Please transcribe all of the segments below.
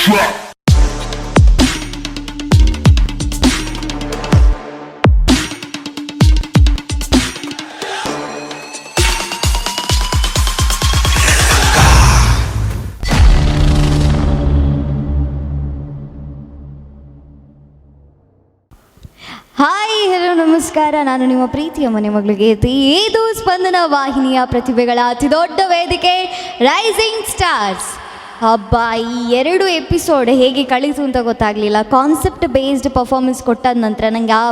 drop. Hi hello ನಮಸ್ಕಾರ, ನಾನು ನಿಮ್ಮ ಪ್ರೀತಿಯ ಮನೆ ಮಗಳು ಗೀತಿ. ಇದು ಸ್ಪಂದನ ವಾಹಿನಿಯ ಪ್ರತಿಭೆಗಳ ಅತಿ ದೊಡ್ಡ ವೇದಿಕೆ ರೈಸಿಂಗ್ ಸ್ಟಾರ್ಸ್. ಹಬ್ಬ, ಈ 2 ಎಪಿಸೋಡ್ ಹೇಗೆ ಕಳೀತು ಅಂತ ಗೊತ್ತಾಗಲಿಲ್ಲ. ಕಾನ್ಸೆಪ್ಟ್ ಬೇಸ್ಡ್ ಪರ್ಫಾರ್ಮೆನ್ಸ್ ಕೊಟ್ಟಾದ ನಂತರ ನನಗೆ ಆ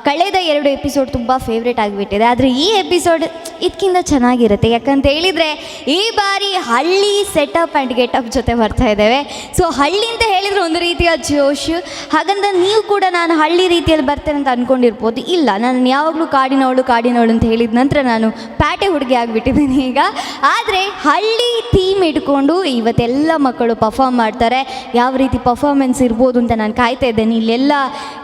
ಕಳೆದ 2 ಎಪಿಸೋಡ್ ತುಂಬ ಫೇವ್ರೇಟ್ ಆಗಿಬಿಟ್ಟಿದೆ. ಆದರೆ ಈ ಎಪಿಸೋಡ್ ಇದಕ್ಕಿಂತ ಚೆನ್ನಾಗಿರುತ್ತೆ. ಯಾಕಂತ ಹೇಳಿದರೆ ಈ ಬಾರಿ ಹಳ್ಳಿ ಸೆಟಪ್ ಆ್ಯಂಡ್ ಗೆಟಪ್ ಜೊತೆ ಬರ್ತಾ ಇದ್ದೇವೆ. ಸೊ ಹಳ್ಳಿ ಅಂತ ಹೇಳಿದರೆ ಒಂದು ರೀತಿಯ ಜೋಶ್. ಹಾಗಂತ ನೀವು ಕೂಡ ನಾನು ಹಳ್ಳಿ ರೀತಿಯಲ್ಲಿ ಬರ್ತೇನೆ ಅಂತ ಅಂದ್ಕೊಂಡಿರ್ಬೋದು. ಇಲ್ಲ, ನಾನು ಯಾವಾಗಲೂ ಕಾಡಿನವಳು ಅಂತ ಹೇಳಿದ ನಂತರ ನಾನು ಪ್ಯಾಟೆ ಹುಡುಗಿ ಆಗಿಬಿಟ್ಟಿದ್ದೀನಿ ಈಗ. ಆದರೆ ಹಳ್ಳಿ ಥೀಮ್ ಇಟ್ಕೊಂಡು ಇವತ್ತೆಲ್ಲ ಮಕ್ಕಳು ಪರ್ಫಾರ್ಮ್ ಮಾಡ್ತಾರೆ. ಯಾವ ರೀತಿ ಪರ್ಫಾರ್ಮೆನ್ಸ್ ಇರ್ಬೋದು ಅಂತ ನಾನು ಕಾಯ್ತಾ ಇದ್ದೇನೆ.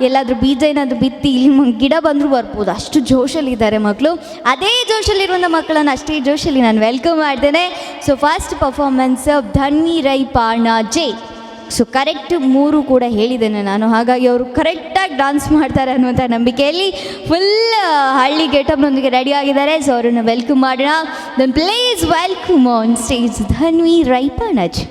ಎಲ್ಲಾದರೂ ಬೀಜ ಏನಾದರೂ ಬಿತ್ತಿ ಇಲ್ಲಿ ಗಿಡ ಬಂದರೂ ಬರ್ಬೋದು, ಅಷ್ಟು ಜೋಶಲ್ಲಿದ್ದಾರೆ ಮಕ್ಕಳು. ಅದೇ ಜೋಶಲ್ಲಿರುವಂಥ ಮಕ್ಕಳನ್ನು ಅಷ್ಟೇ ಜೋಶಲ್ಲಿ ನಾನು ವೆಲ್ಕಮ್ ಮಾಡ್ತೇನೆ. So first performance Dhanvi Rai Panaje. So correct 3 ಕೂಡ ಹೇಳಿದ್ದೇನೆ ನಾನು, ಹಾಗಾಗಿ ಅವರು ಕರೆಕ್ಟಾಗಿ ಡಾನ್ಸ್ ಮಾಡ್ತಾರೆ ಅನ್ನುವಂಥ ನಂಬಿಕೆಯಲ್ಲಿ ಫುಲ್ ಹಳ್ಳಿ ಗೆಟಪ್ನೊಂದಿಗೆ ರೆಡಿ ಆಗಿದ್ದಾರೆ. ಸೊ ಅವರನ್ನು ವೆಲ್ಕಮ್ ಮಾಡೋಣ. Then please welcome on stage Dhanvi Rai Panaje.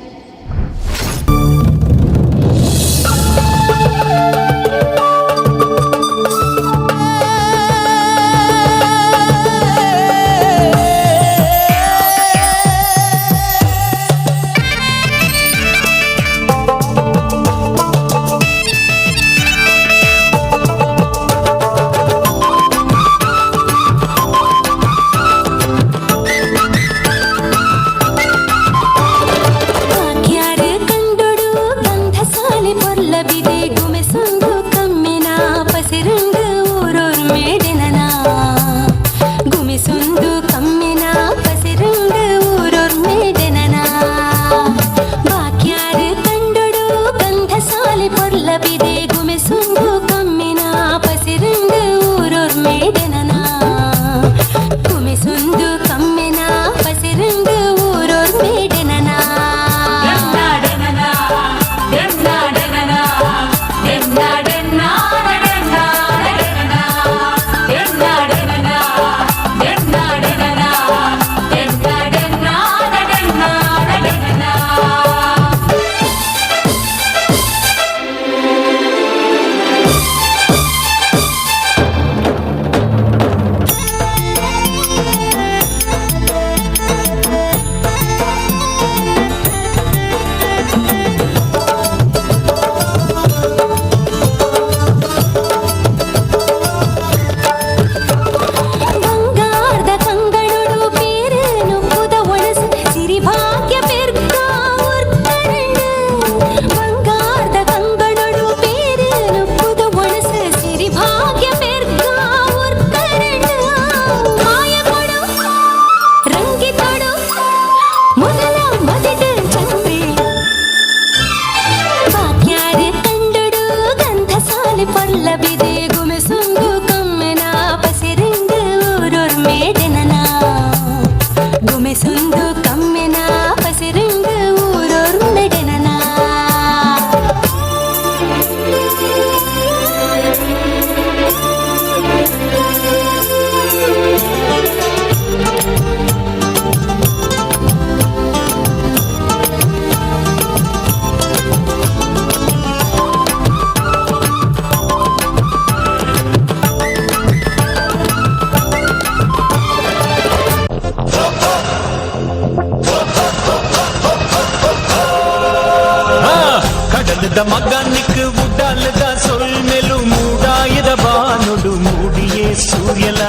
మగానికి ఉడ్డాలుగా సొల్మెలు మూడాయిద బానుడు మూడియే సూర్యల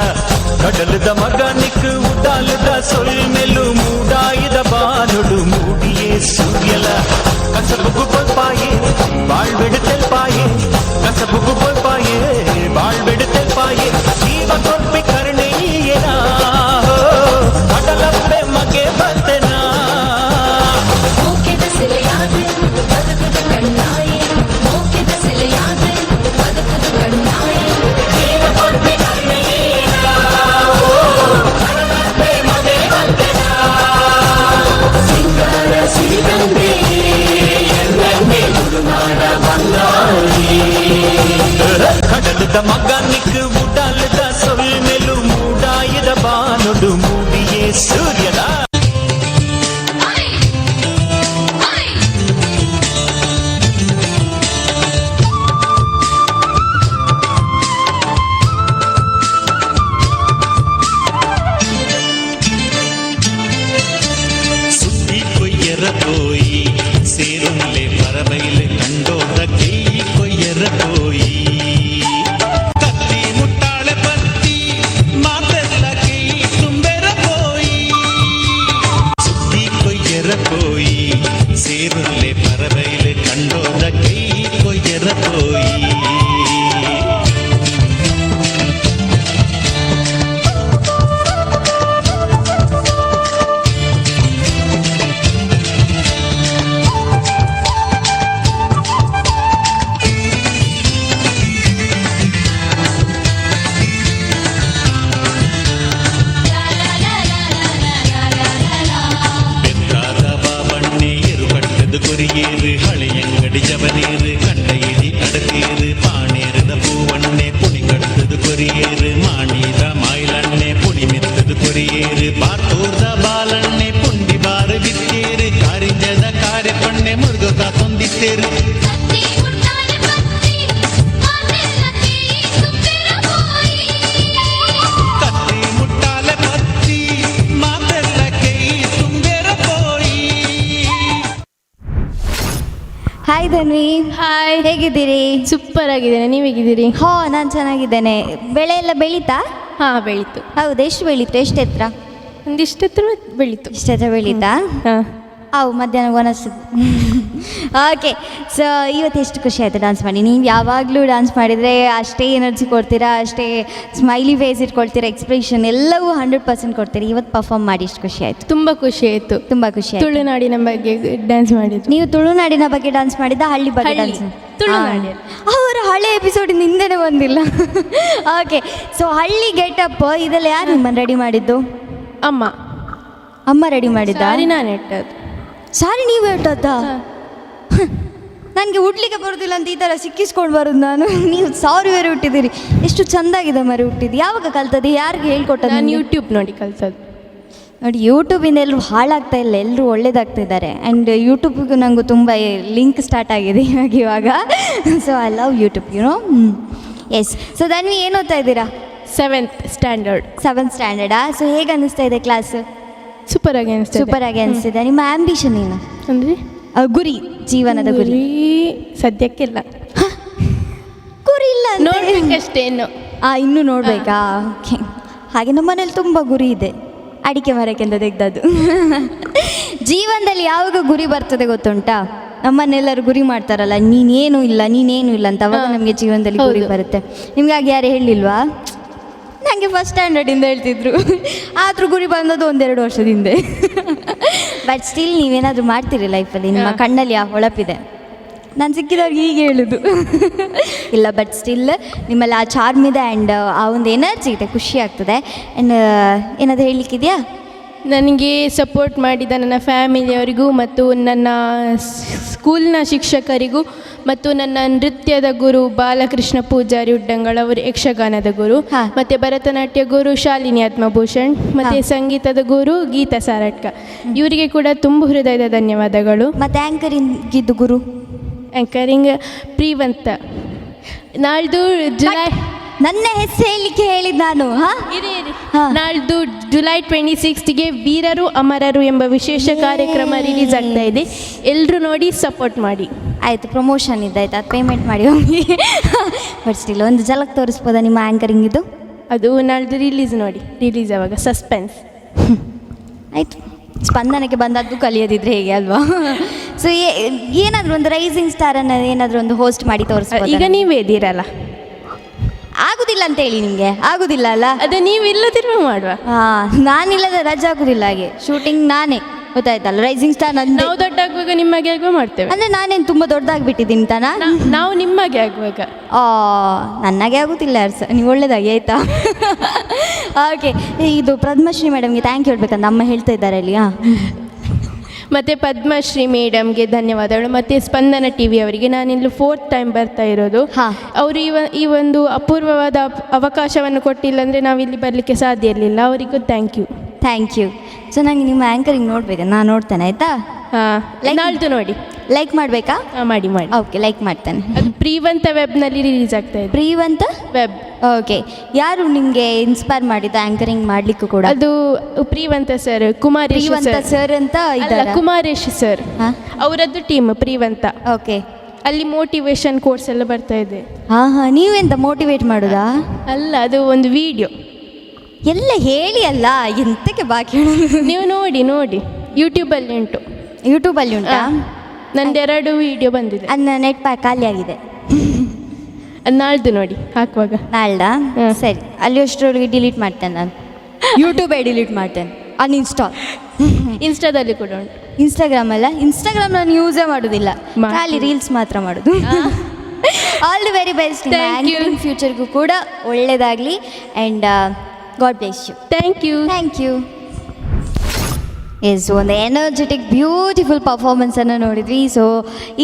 కడలుద మగానికి ఉడ్డాలుగా సొల్మెలు మూడాయిద బానుడు మూడియే సూర్యల కసబుకు పొల్పాయే బాಳ್బెడు తెల్పాయే కసబుకు పొల్పాయే బాಳ್బెడు తెల్పాయే జీవ కొల్పి కరుణేయనా కడలప్పే మగే ಬಂತೆನಾ జీవ కొల్పి కరుణేయనా కడలప్పే మగే ಬಂತೆನಾ പോയി സേരുന്നിലെ പറവയിലെ കണ്ടോണ്ട കൈ കൊയ്യറ പോയി കത്തി മുട്ടാളെ പത്തി മാതല്ല കൈ തുമ്പെറ പോയി സുത്തി കൊയ്യറ പോയി സേരുന്നിലെ പറവയിലെ കണ്ടോണ്ട കൈ കൊയ്യറ പോയി കൊരിയേറ് ഹളിയങ്ങടി ജവനേറ് കണ്ടയിടി അടുത്തേറ് പാണേറുന്ന പൂവണ്ണെ പുണികടുത്തത് കൊരിയേറ് മാണീത മായിലണ്ണെ പുണിമെത്തത് കൊരിയേറ് പാർത്തോർത ബാലണ്ണെ പുണ്ടി ബാറ് വിത്തേറ് കാരിഞ്ചത കാരെപ്പണ്ണെ മുറുക തൊന്തിത്തേറ് ಹಾಯ್ ಧನ್ವಿ. ಹಾಯ್, ಹೇಗಿದ್ದೀರಿ? ಸೂಪರ್ ಆಗಿದ್ದೇನೆ. ನೀವು ಹೇಗಿದ್ದೀರಿ? ಹೋ, ನಾನು ಚೆನ್ನಾಗಿದ್ದೇನೆ. ಬೆಳೆ ಎಲ್ಲ ಬೆಳೀತಾ? ಹಾಂ, ಬೆಳೀತು. ಹೌದು, ಎಷ್ಟು ಬೆಳೀತು? ಎಷ್ಟು ಎತ್ತರ? ಒಂದಿಷ್ಟು ಎತ್ತರ ಬೆಳೀತು. ಇಷ್ಟು ಎತ್ತರ ಬೆಳೀತಾ? ಹಾಂ. ಅವು ಮಧ್ಯಾಹ್ನ ಒನಸು. ಓಕೆ, ಸೊ ಇವತ್ತು ಎಷ್ಟು ಖುಷಿ ಆಯಿತು ಡ್ಯಾನ್ಸ್ ಮಾಡಿ. ನೀವು ಯಾವಾಗಲೂ ಡ್ಯಾನ್ಸ್ ಮಾಡಿದರೆ ಅಷ್ಟೇ ಎನರ್ಜಿ ಕೊಡ್ತೀರಾ, ಅಷ್ಟೇ ಸ್ಮೈಲಿ ಫೇಸ್ ಇಟ್ಕೊಳ್ತೀರಾ, ಎಕ್ಸ್ಪ್ರೆಷನ್ ಎಲ್ಲವೂ 100% ಕೊಡ್ತೀರಿ. ಇವತ್ತು ಪರ್ಫಾರ್ಮ್ ಮಾಡಿ ಎಷ್ಟು ಖುಷಿ ಆಯಿತು? ತುಂಬ ಖುಷಿ ಆಯಿತು. ತುಂಬ ಖುಷಿ ಆಯಿತು. ತುಳುನಾಡಿನ ಬಗ್ಗೆ ಡ್ಯಾನ್ಸ್ ಮಾಡಿದ್ದು. ನೀವು ತುಳುನಾಡಿನ ಬಗ್ಗೆ ಡ್ಯಾನ್ಸ್ ಮಾಡಿದ್ದ, ಹಳ್ಳಿ ಬಗ್ಗೆ ಡ್ಯಾನ್ಸ್? ತುಳುನಾಡಿ. ಅವರು ಹಳೆ ಎಪಿಸೋಡಿಂದ ಹಿಂದೆನೇ ಬಂದಿಲ್ಲ. ಓಕೆ, ಸೊ ಹಳ್ಳಿ ಗೆಟಪ್ ಇದೆಲ್ಲ ಯಾರು ನಿಮ್ಮನ್ನು ರೆಡಿ ಮಾಡಿದ್ದು? ಅಮ್ಮ ರೆಡಿ ಮಾಡಿದ್ದ? ನಾನು ಇಟ್ಟದ್ದು. ಸಾರಿ, ನೀವು ಇಟ್ಟದ್ದಾ? ನನಗೆ ಉಡ್ಲಿಕ್ಕೆ ಬರೋದಿಲ್ಲ ಅಂತ ಈ ಥರ ಸಿಕ್ಕಿಸ್ಕೊಂಡು ಬರೋದು ನಾನು. ನೀವು ಸಾರಿ ಬೇರೆ ಹುಟ್ಟಿದ್ದೀರಿ. ಎಷ್ಟು ಚೆಂದಾಗಿದೆ ಮರಿ ಹುಟ್ಟಿದ್ದು. ಯಾವಾಗ ಕಲ್ತದ್ದು? ಯಾರಿಗೆ ಹೇಳ್ಕೊಟ್ಟದ್ದು? ನಾನು ಯೂಟ್ಯೂಬ್ ನೋಡಿ ಕಲ್ತದ್ದು. ನೋಡಿ, ಯೂಟ್ಯೂಬಿಂದ ಎಲ್ಲರೂ ಹಾಳಾಗ್ತಾ ಇಲ್ಲ, ಎಲ್ಲರೂ ಒಳ್ಳೇದಾಗ್ತಿದ್ದಾರೆ. ಆ್ಯಂಡ್ ಯೂಟ್ಯೂಬ್ಗೂ ನನಗೂ ತುಂಬ ಲಿಂಕ್ ಸ್ಟಾರ್ಟ್ ಆಗಿದೆ ಇವಾಗ. So I love YouTube, you know. Yes. So Dhanvi, ಏನು ಓದ್ತಾ ಇದ್ದೀರಾ? 7th standard. 7th ಸ್ಟ್ಯಾಂಡರ್ಡಾ? ಸೊ ಹೇಗೆ ಅನ್ನಿಸ್ತಾ ಇದೆ ಕ್ಲಾಸ್? ಸೂಪರಾಗಿ ಅನಿಸ್ತಿದೆ. ಸೂಪರಾಗಿ ಅನಿಸ್ತಿದೆ. ನಿಮ್ಮ ಆ್ಯಂಬಿಷನ್ ಏನು? ಅಂದರೆ ಗುರಿ, ಜೀವನದ ಗುರಿ? ಸದ್ಯಕ್ಕಿಲ್ಲ. ಗುರಿ ಇಲ್ಲ, ನೋಡ್ಬೇಕಷ್ಟೇನು. ಇನ್ನೂ ನೋಡಬೇಕಾ? ಓಕೆ. ಹಾಗೆ ನಮ್ಮ ಮನೇಲಿ ತುಂಬ ಗುರಿ ಇದೆ. ಅಡಿಕೆ ಮರಕ್ಕೆಂದ ತೆಗ್ದದ್ದು. ಜೀವನದಲ್ಲಿ ಯಾವಾಗ ಗುರಿ ಬರ್ತದೆ ಗೊತ್ತುಂಟಾ? ನಮ್ಮನ್ನೆಲ್ಲರೂ ಗುರಿ ಮಾಡ್ತಾರಲ್ಲ, ನೀನೇನು ಇಲ್ಲ ಅಂತ. ಅವಾಗ ನಮಗೆ ಜೀವನದಲ್ಲಿ ಗುರಿ ಬರುತ್ತೆ. ನಿಮ್ಗೆ ಹಾಗೆ ಯಾರು ಹೇಳಿಲ್ವಾ? ನನಗೆ ಫಸ್ಟ್ ಸ್ಟ್ಯಾಂಡರ್ಡಿಂದ ಹೇಳ್ತಿದ್ರು. ಆದರೂ ಗುರಿ ಬಂದದ್ದು 1-2 ವರ್ಷದ ಹಿಂದೆ. ಬಟ್ ಸ್ಟಿಲ್ ನೀವೇನಾದರೂ ಮಾಡ್ತೀರಿ ಲೈಫಲ್ಲಿ? ನಿಮ್ಮ ಕಣ್ಣಲ್ಲಿ ಆ ಹೊಳಪಿದೆ. ನಾನು ಸಿಕ್ಕಿದವ್ರಿಗೆ ಹೀಗೆ ಹೇಳೋದು ಇಲ್ಲ, ಬಟ್ ಸ್ಟಿಲ್ ನಿಮ್ಮಲ್ಲಿ ಆ ಚಾರ್ಮ್ ಇದೆ ಆ್ಯಂಡ್ ಆ ಒಂದು ಎನರ್ಜಿ ಇದೆ, ಖುಷಿ ಆಗ್ತದೆ. ಆ್ಯಂಡ್ ಏನಾದರೂ ಹೇಳಲಿಕ್ಕಿದೆಯಾ? ನನಗೆ ಸಪೋರ್ಟ್ ಮಾಡಿದ ನನ್ನ ಫ್ಯಾಮಿಲಿಯವರಿಗೂ ಮತ್ತು ನನ್ನ ಸ್ಕೂಲ್ನ ಶಿಕ್ಷಕರಿಗೂ ಮತ್ತು ನನ್ನ ನೃತ್ಯದ ಗುರು ಬಾಲಕೃಷ್ಣ ಪೂಜಾರಿ ಉಡ್ಡಂಗಳ ಅವರು ಯಕ್ಷಗಾನದ ಗುರು, ಮತ್ತು ಭರತನಾಟ್ಯ ಗುರು ಶಾಲಿನಿ ಆತ್ಮಭೂಷಣ್, ಮತ್ತು ಸಂಗೀತದ ಗುರು ಗೀತಾ ಸಾರಟ್ಕ, ಇವರಿಗೆ ಕೂಡ ತುಂಬ ಹೃದಯದ ಧನ್ಯವಾದಗಳು. ಮತ್ತು ಆ್ಯಂಕರಿಂಗಿದ್ದು ಗುರು? ಆ್ಯಂಕರಿಂಗ್ ಪ್ರೀವಂತ. ನಾಳ್ದು ಜುಲೈ, ನನ್ನ ಹೆಸರು ಹೇಳಲಿಕ್ಕೆ ಹೇಳಿದ್ದು ನಾನು. ನಾಳ್ದು ಜುಲೈ 26ಗೆ ವೀರರು ಅಮರರು ಎಂಬ ವಿಶೇಷ ಕಾರ್ಯಕ್ರಮ ರಿಲೀಸ್ ಆಗ್ತಾ ಇದೆ. ಎಲ್ಲರೂ ನೋಡಿ ಸಪೋರ್ಟ್ ಮಾಡಿ. ಆಯಿತು, ಪ್ರಮೋಷನ್ ಇದೆ, ಆಯ್ತು, ಅದು ಪೇಮೆಂಟ್ ಮಾಡಿ ಹೋಗಿ. ಬಟ್ ಸ್ಟಿಲ್ ಒಂದು ಝಲಕ್ ತೋರಿಸ್ಬೋದಾ ನಿಮ್ಮ ಆ್ಯಂಕರಿಂಗ್ ಇದು? ಅದು ನಾಳ್ದು ರಿಲೀಸ್ ನೋಡಿ, ರಿಲೀಸ್ ಆವಾಗ ಸಸ್ಪೆನ್ಸ್. ಆಯಿತು, ಸ್ಪಂದನಕ್ಕೆ ಬಂದದ್ದು ಕಲಿಯೋದಿದ್ರೆ ಹೇಗೆ ಅಲ್ವಾ? ಸೊ ಏನಾದರೂ ಒಂದು ರೈಸಿಂಗ್ ಸ್ಟಾರನ್ನು ಏನಾದರೂ ಒಂದು ಹೋಸ್ಟ್ ಮಾಡಿ ತೋರಿಸ್ಬೋದು. ಈಗ ನೀವೇ ಇದ್ದೀರಲ್ಲ. ಆಗುದಿಲ್ಲ ಅಂತ ಹೇಳಿ ನಿಮಗೆ? ಆಗುದಿಲ್ಲ ಅಲ್ಲ? ಅದು ನೀವು ಇಲ್ಲದಿರುವ ಮಾಡುವ. ನಾನಿಲ್ಲದ ರಜೆ ಆಗುದಿಲ್ಲ. ಹಾಗೆ ಶೂಟಿಂಗ್ ನಾನೇ, ಗೊತ್ತಾಯ್ತಲ್ಲ? ರೈಸಿಂಗ್ ಸ್ಟಾರ್ ನಾವು ದೊಡ್ಡಾಗುವಾಗ ನಿಮಗೆ ಆಗುವ ಮಾಡ್ತೇವೆ. ಅಂದರೆ ನಾನೇನು ತುಂಬ ದೊಡ್ಡದಾಗಿಬಿಟ್ಟಿದ್ದೀನಿ ತಾನ? ನಾವು ನಿಮಗೆ ಆಗುವಾಗ. ನನಗೆ ಆಗುತ್ತಿಲ್ಲ ಯಾರು ಸಹ. ನೀವು ಒಳ್ಳೇದಾಗಿ ಆಯಿತಾ? ಓಕೆ, ಇದು ಪದ್ಮಶ್ರೀ ಮೇಡಮ್ಗೆ ಥ್ಯಾಂಕ್ ಯು ಹೇಳ್ಬೇಕಂತ ಅಮ್ಮ ಹೇಳ್ತಾ ಇದ್ದಾರೆ ಅಲ್ಲಿ. ಮತ್ತು ಪದ್ಮಶ್ರೀ ಮೇಡಮ್ಗೆ ಧನ್ಯವಾದಗಳು. ಮತ್ತು ಸ್ಪಂದನ ಟಿ ವಿ ಅವರಿಗೆ ನಾನಿಲ್ಲಿ 4th ಟೈಮ್ ಬರ್ತಾ ಇರೋದು. ಅವರು ಈ ಒಂದು ಅಪೂರ್ವವಾದ ಅವಕಾಶವನ್ನು ಕೊಟ್ಟಿಲ್ಲ ಅಂದರೆ ನಾವಿಲ್ಲಿ ಬರಲಿಕ್ಕೆ ಸಾಧ್ಯ ಇರಲಿಲ್ಲ. ಅವರಿಗೂ thank you. Thank you. So ನನಗೆ ನಿಮ್ಮ ಆ್ಯಂಕರಿಂಗ್ ನೋಡಬೇಕು, ನಾನು ನೋಡ್ತೇನೆ ಆಯಿತಾ? ನಾಳ್ದು ನೋಡಿ. ಲೈಕ್ ಮಾಡಬೇಕಾ? ಮಾಡಿ ಮಾಡಿ. ಓಕೆ, ಲೈಕ್ ಮಾಡ್ತೇನೆ. ಅದು ಪ್ರೀವಂತ ವೆಬ್ನಲ್ಲಿ ರಿಲೀಸ್ ಆಗ್ತಾ ಇದೆ. ಪ್ರೀವಂತ ವೆಬ್. ಓಕೆ, ಯಾರು ನಿಮಗೆ ಇನ್ಸ್ಪೈರ್ ಮಾಡಿದ ಆಂಕರಿಂಗ್ ಮಾಡ್ಲಿಕ್ಕೂ ಕೂಡ? ಅದು ಪ್ರೀವಂತ ಸರ್, ಕುಮಾರೇಶ್ ಪ್ರೀವಂತ ಸರ್ ಅಂತ ಇದ್ದಾರೆ. ಕುಮಾರೇಶ್ ಸರ್, ಅವರದ್ದು ಟೀಮ್ ಪ್ರೀವಂತ. ಓಕೆ, ಅಲ್ಲಿ ಮೋಟಿವೇಶನ್ ಕೋರ್ಸ್ ಎಲ್ಲ ಬರ್ತಾ ಇದೆ. ಹಾಂ, ನೀವೆಂತ ಮೋಟಿವೇಟ್ ಮಾಡೋದಾ? ಅಲ್ಲ, ಅದು ಒಂದು ವಿಡಿಯೋ ಎಲ್ಲ ಹೇಳಿ ಅಲ್ಲ, ಎಂತಕ್ಕೆ ಬಾಕಿ ನೀವು ನೋಡಿ ಯೂಟ್ಯೂಬಲ್ಲಿ ಉಂಟು. ಯೂಟ್ಯೂಬಲ್ಲಿ ಉಂಟಾ? ನಂದು 2 ವಿಡಿಯೋ ಬಂದಿದೆ. ನನ್ನ ನೆಟ್ ಪ್ಯಾಕ್ ಖಾಲಿ ಆಗಿದೆ. ಅದು ನಾಳ್ದು ನೋಡಿ ಹಾಕುವಾಗ. ನಾಳ್ದಾ? ಸರಿ, ಅಲ್ಲಿ ಅಷ್ಟರೊಳಗೆ ಡಿಲೀಟ್ ಮಾಡ್ತೇನೆ ನಾನು. ಯೂಟ್ಯೂಬೇ ಡಿಲೀಟ್ ಮಾಡ್ತೇನೆ, ಅನ್ಇನ್ಸ್ಟಾಲ್. ಇನ್ಸ್ಟಾದಲ್ಲಿ ಕೂಡ ಉಂಟು. ಇನ್ಸ್ಟಾಗ್ರಾಮ್ ಅಲ್ಲ, ಇನ್ಸ್ಟಾಗ್ರಾಮ್ ನಾನು ಯೂಸೇ ಮಾಡೋದಿಲ್ಲ, ಖಾಲಿ ರೀಲ್ಸ್ ಮಾತ್ರ ಮಾಡೋದು. All the very best. ಫ್ಯೂಚರ್ಗೂ ಕೂಡ ಒಳ್ಳೆಯದಾಗಲಿ and God bless you. Thank you. Yes, ಒಂದು ಎನರ್ಜೆಟಿಕ್ ಬ್ಯೂಟಿಫುಲ್ ಪರ್ಫಾರ್ಮೆನ್ಸನ್ನು ನೋಡಿದ್ವಿ. ಸೊ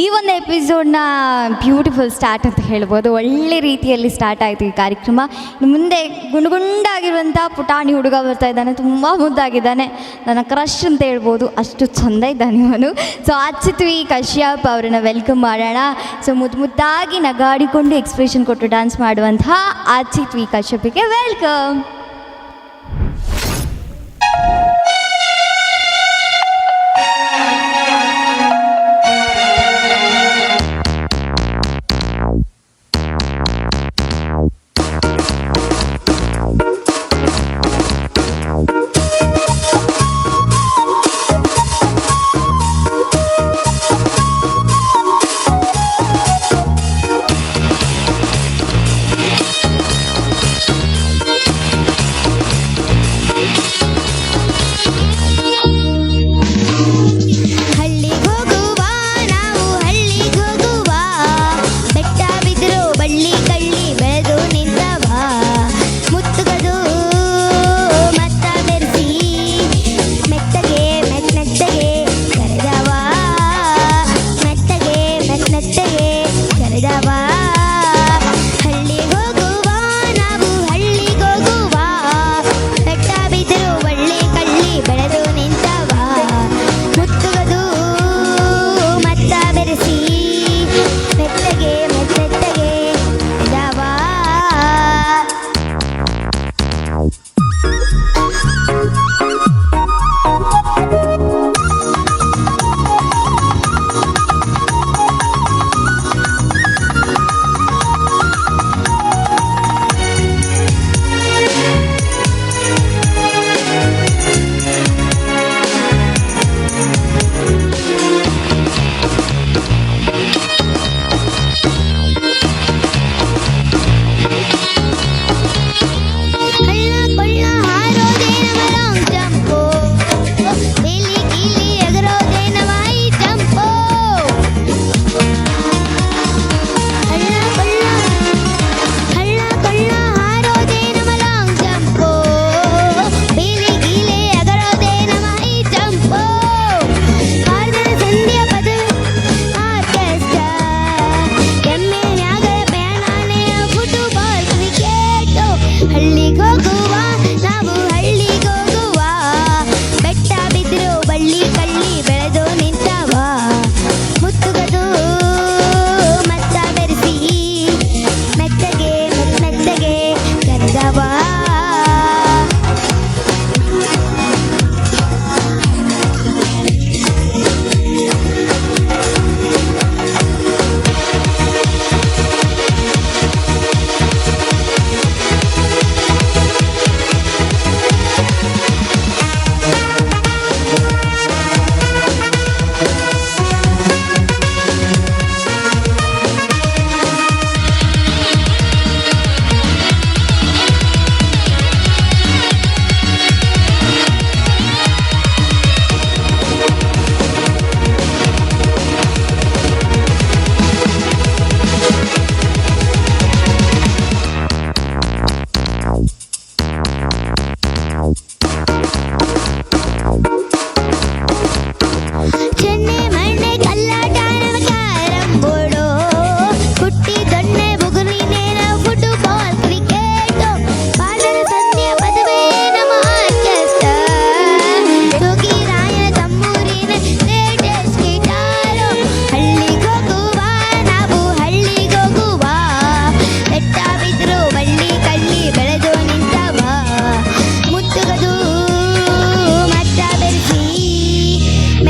ಈ ಒಂದು ಎಪಿಸೋಡ್ನ ಬ್ಯೂಟಿಫುಲ್ ಸ್ಟಾರ್ಟ್ ಅಂತ ಹೇಳ್ಬೋದು. ಒಳ್ಳೆ ರೀತಿಯಲ್ಲಿ ಸ್ಟಾರ್ಟ್ ಆಯಿತು ಈ ಕಾರ್ಯಕ್ರಮ. ಇನ್ನು ಮುಂದೆ ಗುಂಡಾಗಿರುವಂಥ ಪುಟಾಣಿ ಹುಡುಗ ಬರ್ತಾ ಇದ್ದಾನೆ, ತುಂಬ ಮುದ್ದಾಗಿದ್ದಾನೆ, ನನ್ನ ಕ್ರಶ್ ಅಂತ ಹೇಳ್ಬೋದು, ಅಷ್ಟು ಚೆಂದ ಇದ್ದಾನೆ ಇವನು. ಸೊ ಅಚ್ಚಿತ್ವಿ ಕಶ್ಯಪ್ ಅವರನ್ನು ವೆಲ್ಕಮ್ ಮಾಡೋಣ. ಸೊ ಮುದ್ದಾಗಿ ನಗಾಡಿಕೊಂಡು ಎಕ್ಸ್ಪ್ರೆಷನ್ ಕೊಟ್ಟು ಡ್ಯಾನ್ಸ್ ಮಾಡುವಂತಹ ಅಚ್ಚಿತ್ವಿ ಕಶ್ಯಪ್ಗೆ ವೆಲ್ಕಮ್.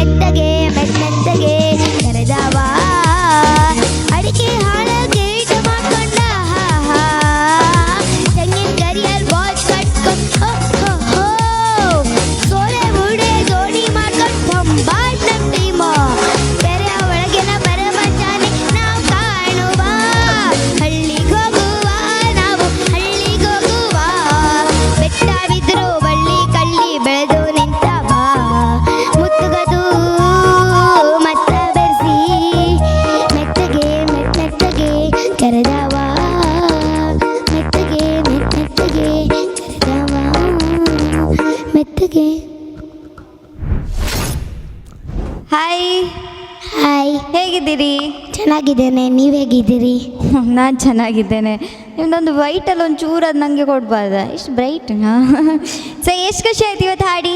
ಮೆತ್ತಗೆ ಮೆತ್ತಗೆ ಕರೆದವ ಅಡಿಕೆ ಹಾಳಗೆ ಇಟ ಮಾಡ್ಕೊಂಡ ತೆಂಗಿನ ಗರಿಯಲ್ಲಿ ಬಾಚ್ ಕಟ್ಕೊಂಡು ಸೋಲೆ ಉಡೆ ಜೋಡಿ ಮಾಡ್ಕೊಂಡು ಬೊಂಬಾಟ್ ನಮ್ಮ ಟೀಮು ಕೆರೆಯ ಒಳಗಿನ ಬರೆ ಮಂಚಾನೆ ನಾವು ಕಾಣುವ ಹಳ್ಳಿಗೆ ಹೋಗುವ ನಾವು ಹಳ್ಳಿಗೆ ಹೋಗುವ ಬೆಟ್ಟ ಬಿದ್ರು ಬಳ್ಳಿ ಕಳ್ಳಿ ಬೆಳೆದು ನಿಂತವ ಮುತ್ತುಗದು ಮತ್ತ ಬೆರೆಸಿ ಮೆತ್ತಗೆ ಮೆತ್ತಗೆ ಕರೆದವ ಮೆತ್ತಗೆ ಮೆತ್ತಗೆ ಕರೆದವ ಮೆತ್ತಗೆ. ಹಾಯ್, ಹಾಯ್, ಹೇಗಿದ್ದೀರಿ? ಚೆನ್ನಾಗಿದ್ದೇನೆ, ನೀವು ಹೇಗಿದ್ದೀರಿ? ನಾನು ಚೆನ್ನಾಗಿದ್ದೇನೆ. ನಿಮ್ದೊಂದು ವೈಟಲ್ಲಿ ಒಂದು ಚೂರು ಅದು ನನಗೆ ಕೊಡ್ಬಾರ್ದ? ಇಷ್ಟು ಬ್ರೈಟ್. ಸೊ ಎಷ್ಟು ಖುಷಿ ಆಯ್ತು ಇವತ್ತು ಹಾಡಿ?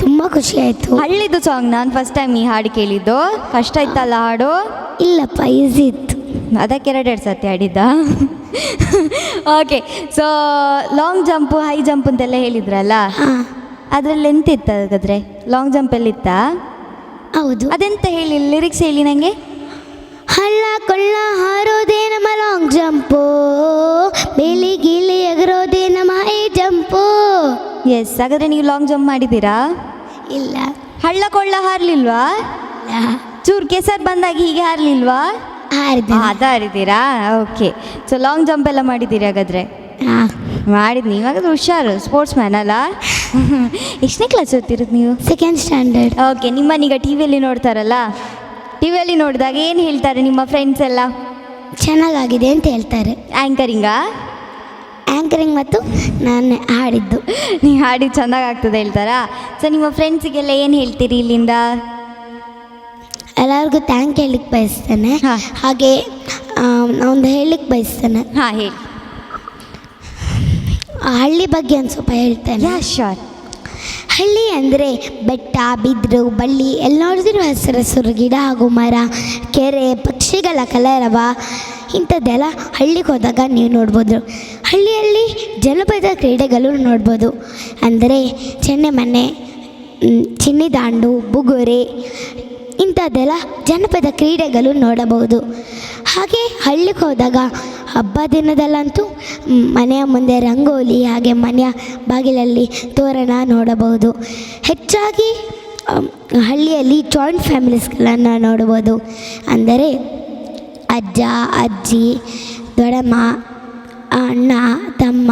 ತುಂಬ ಖುಷಿ ಆಯಿತು. ಹಳ್ಳಿದು ಸಾಂಗ್ ನಾನು ಫಸ್ಟ್ ಟೈಮ್ ಈ ಹಾಡು ಕೇಳಿದ್ದು. ಕಷ್ಟ ಇತ್ತಲ್ಲ ಹಾಡು? ಇಲ್ಲಪ್ಪ, ಈಸಿ ಇತ್ತು. ಅದಕ್ಕೆ ಎರಡೆರಡು ಸರ್ತಿ ಹಾಡಿದ್ದ. Okay, so long jump high jump ಅಂತೆಲ್ಲ ಹೇಳಿದ್ರಲ್ಲ, ಹಾಂ, ಅದರಲ್ಲಿ ಎಂತ ಇತ್ತು ಹಾಗಾದ್ರೆ? ಲಾಂಗ್ ಜಂಪಲ್ಲಿ ಇತ್ತಾ? ಹೌದು. ಅದೆಂತ ಹೇಳಿ, ಲಿರಿಕ್ಸ್ ಹೇಳಿ ನನಗೆ. ಹಳ್ಳ ಕೊಳ್ಳ ಹಾರೋದೇ ನಮ್ಮ ಲಾಂಗ್ ಜಂಪು, ಬೇಲಿ ಗೀಲಿ ಎಗರೋದೇ ನಮ್ಮ ಹೈ ಜಂಪು. ಎಸ್, ಹಾಗಾದ್ರೆ ನೀವು ಲಾಂಗ್ ಜಂಪ್ ಮಾಡಿದ್ದೀರಾ? ಇಲ್ಲ. ಹಳ್ಳ ಕೊಳ್ಳ ಹಾರ್ಲಿಲ್ವಾ? ಚೂರು ಕೆಸರು ಬಂದಾಗ ಹೀಗೆ ಹಾರ್ಲಿಲ್ವಾ? ಹಾರಿದೆ. ಅದು ಹಾರಿದ್ದೀರಾ? ಓಕೆ, ಸೊ ಲಾಂಗ್ ಜಂಪ್ ಎಲ್ಲ ಮಾಡಿದ್ದೀರಿ ಹಾಗಾದ್ರೆ? ಹಾಂ, ಮಾಡಿದ್ನಿ. ಇವಾಗಾದ್ರೆ ಹುಷಾರು, ಸ್ಪೋರ್ಟ್ಸ್ ಮ್ಯಾನ್ ಅಲ್ಲ? ಎಷ್ಟನೇ ಕ್ಲಾಸ್ ಓದ್ತಿರೋದು ನೀವು? Second standard. ಓಕೆ, ನಿಮ್ಮನ್ನೀಗ ಟಿ ವಿಯಲ್ಲಿ ನೋಡ್ತಾರಲ್ಲ, ಟಿ ವಿಯಲ್ಲಿ ನೋಡಿದಾಗ ಏನು ಹೇಳ್ತಾರೆ ನಿಮ್ಮ ಫ್ರೆಂಡ್ಸ್ ಎಲ್ಲ? ಚೆನ್ನಾಗಾಗಿದೆ ಅಂತ ಹೇಳ್ತಾರೆ. ಆ್ಯಂಕರಿಂಗಾ? ಆ್ಯಂಕರಿಂಗ್ ಮತ್ತು ನಾನು ಹಾಡಿದ್ದು. ನೀವು ಹಾಡಿ ಚೆನ್ನಾಗಿ ಆಗ್ತದೆ ಹೇಳ್ತಾರಾ? ಸೊ ನಿಮ್ಮ ಫ್ರೆಂಡ್ಸಿಗೆಲ್ಲ ಏನು ಹೇಳ್ತೀರಿ ಇಲ್ಲಿಂದ? ಎಲ್ಲರಿಗೂ ಥ್ಯಾಂಕ್ ಹೇಳಲಿಕ್ಕೆ ಬಯಸ್ತೇನೆ. ಹಾಂ. ಹಾಗೆ ಒಂದು ಹೇಳಲಿಕ್ಕೆ ಬಯಸ್ತೇನೆ. ಹಾಂ, ಹೇಳಿ. ಹಳ್ಳಿ ಬಗ್ಗೆ ಒಂದು ಸ್ವಲ್ಪ ಹೇಳ್ತೇನೆ. ಯಾ, ಶ್ಯೂರ್. ಹಳ್ಳಿ ಅಂದರೆ ಬೆಟ್ಟ ಬಿದ್ರು ಬಳ್ಳಿ ಎಲ್ಲ ನೋಡಿದ್ರು ಹಸಿರು ಗಿಡ ಹಾಗೂ ಮರ, ಕೆರೆ, ಪಕ್ಷಿಗಳ ಕಲರವ, ಇಂಥದ್ದೆಲ್ಲ ಹಳ್ಳಿಗೆ ಹೋದಾಗ ನೀವು ನೋಡ್ಬೋದು. ಹಳ್ಳಿಯಲ್ಲಿ ಜನಪದ ಕ್ರೀಡೆಗಳು ನೋಡ್ಬೋದು. ಅಂದರೆ ಚೆನ್ನೆಮನೆ, ಚಿನ್ನಿದಾಂಡು, ಬುಗುರೆ, ಇಂಥದ್ದೆಲ್ಲ ಜನಪದ ಕ್ರೀಡೆಗಳು ನೋಡಬಹುದು. ಹಾಗೆ ಹಳ್ಳಿಗೆ ಹೋದಾಗ ಹಬ್ಬ ದಿನದಲ್ಲಂತೂ ಮನೆಯ ಮುಂದೆ ರಂಗೋಲಿ, ಹಾಗೆ ಮನೆಯ ಬಾಗಿಲಲ್ಲಿ ತೋರಣ ನೋಡಬಹುದು. ಹೆಚ್ಚಾಗಿ ಹಳ್ಳಿಯಲ್ಲಿ ಜಾಯಿಂಟ್ ಫ್ಯಾಮಿಲೀಸ್ಗಳನ್ನು ನೋಡ್ಬೋದು. ಅಂದರೆ ಅಜ್ಜ, ಅಜ್ಜಿ, ದೊಡ್ಡಮ್ಮ, ಅಣ್ಣ, ತಮ್ಮ,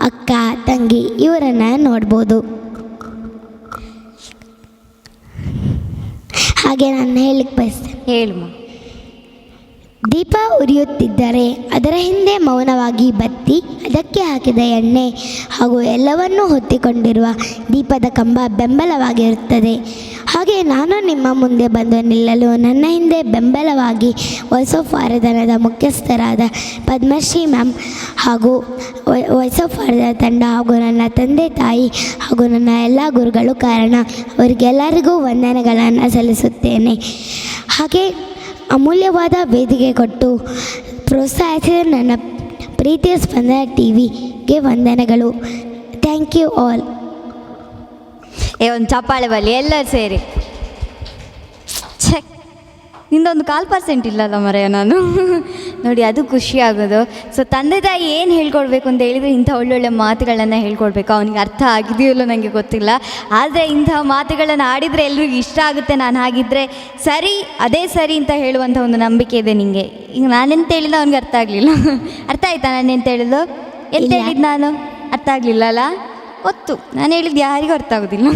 ಅಕ್ಕ, ತಂಗಿ ಇವರನ್ನು ನೋಡ್ಬೋದು. ಹಾಗೆ ನಾನು ಹೇಳಲಿಕ್ಕೆ ಬಯಸ್ತೇನೆ. ಹೇಳಮ್ಮ. ದೀಪ ಉರಿಯುತ್ತಿದ್ದರೆ ಅದರ ಹಿಂದೆ ಮೌನವಾಗಿ ಬತ್ತಿ, ಅದಕ್ಕೆ ಹಾಕಿದ ಎಣ್ಣೆ ಹಾಗೂ ಎಲ್ಲವನ್ನೂ ಹೊತ್ತಿಕೊಂಡಿರುವ ದೀಪದ ಕಂಬ ಬೆಂಬಲವಾಗಿರುತ್ತದೆ. ಹಾಗೆ ನಾನು ನಿಮ್ಮ ಮುಂದೆ ಬಂದು ನಿಲ್ಲಲು ನನ್ನ ಹಿಂದೆ ಬೆಂಬಲವಾಗಿ ವಾಯ್ಸ್ ಆಫ್ ವಾರದಾನದ ಮುಖ್ಯಸ್ಥರಾದ ಪದ್ಮಶ್ರೀ ಮ್ಯಾಮ್ ಹಾಗೂ ವಾಯ್ಸ್ ಆಫ್ ವಾರದ ತಂಡ ಹಾಗೂ ನನ್ನ ತಂದೆ ತಾಯಿ ಹಾಗೂ ನನ್ನ ಎಲ್ಲ ಗುರುಗಳು ಕಾರಣ. ಅವರಿಗೆಲ್ಲರಿಗೂ ವಂದನೆಗಳನ್ನು ಸಲ್ಲಿಸುತ್ತೇನೆ. ಹಾಗೆ ಅಮೂಲ್ಯವಾದ ವೇದಿಕೆ ಕೊಟ್ಟು ಪ್ರೋತ್ಸಾಹಿಸಿದ ನನ್ನ ಪ್ರೀತಿಯ ಸ್ಪಂದನ ಟಿವಿಗೆ ವಂದನೆಗಳು. Thank you all. ಒಂದು ಚಪ್ಪಾಳೆ ಬಲ್ಲಿ ಎಲ್ಲರೂ ಸೇರಿ. ಛೆ, ನಿಂದೊಂದು 1% ಇಲ್ಲಲ್ಲ ಮರೆಯ ನಾನು. ನೋಡಿ, ಅದು ಖುಷಿ ಆಗೋದು. ಸೊ ತಂದೆ ತಾಯಿ ಏನು ಹೇಳ್ಕೊಡ್ಬೇಕು ಅಂತ ಹೇಳಿದರೆ ಇಂಥ ಒಳ್ಳೊಳ್ಳೆ ಮಾತುಗಳನ್ನು ಹೇಳ್ಕೊಡ್ಬೇಕು. ಅವನಿಗೆ ಅರ್ಥ ಆಗಿದೆಯಲ್ಲೋ ನನಗೆ ಗೊತ್ತಿಲ್ಲ, ಆದರೆ ಇಂಥ ಮಾತುಗಳನ್ನು ಆಡಿದರೆ ಎಲ್ರಿಗೂ ಇಷ್ಟ ಆಗುತ್ತೆ. ನಾನು ಹಾಗಿದ್ದರೆ ಸರಿ, ಅದೇ ಸರಿ ಅಂತ ಹೇಳುವಂಥ ಒಂದು ನಂಬಿಕೆ ಇದೆ ನಿಮಗೆ. ಈಗ ನಾನೆಂತ ಹೇಳಿದ್ದು ಅವ್ನಿಗೆ ಅರ್ಥ ಆಗಲಿಲ್ಲ. ಅರ್ಥ ಆಯ್ತಾ ನಾನೆಂತ ಹೇಳಿದ್ದು? ಎಂತ ಹೇಳಿದ್ದು ನಾನು? ಅರ್ಥ ಆಗಲಿಲ್ಲಲ್ಲ? ಗೊತ್ತು, ನಾನು ಹೇಳಿದ್ದು ಯಾರಿಗೂ ಅರ್ಥ ಆಗೋದಿಲ್ಲ.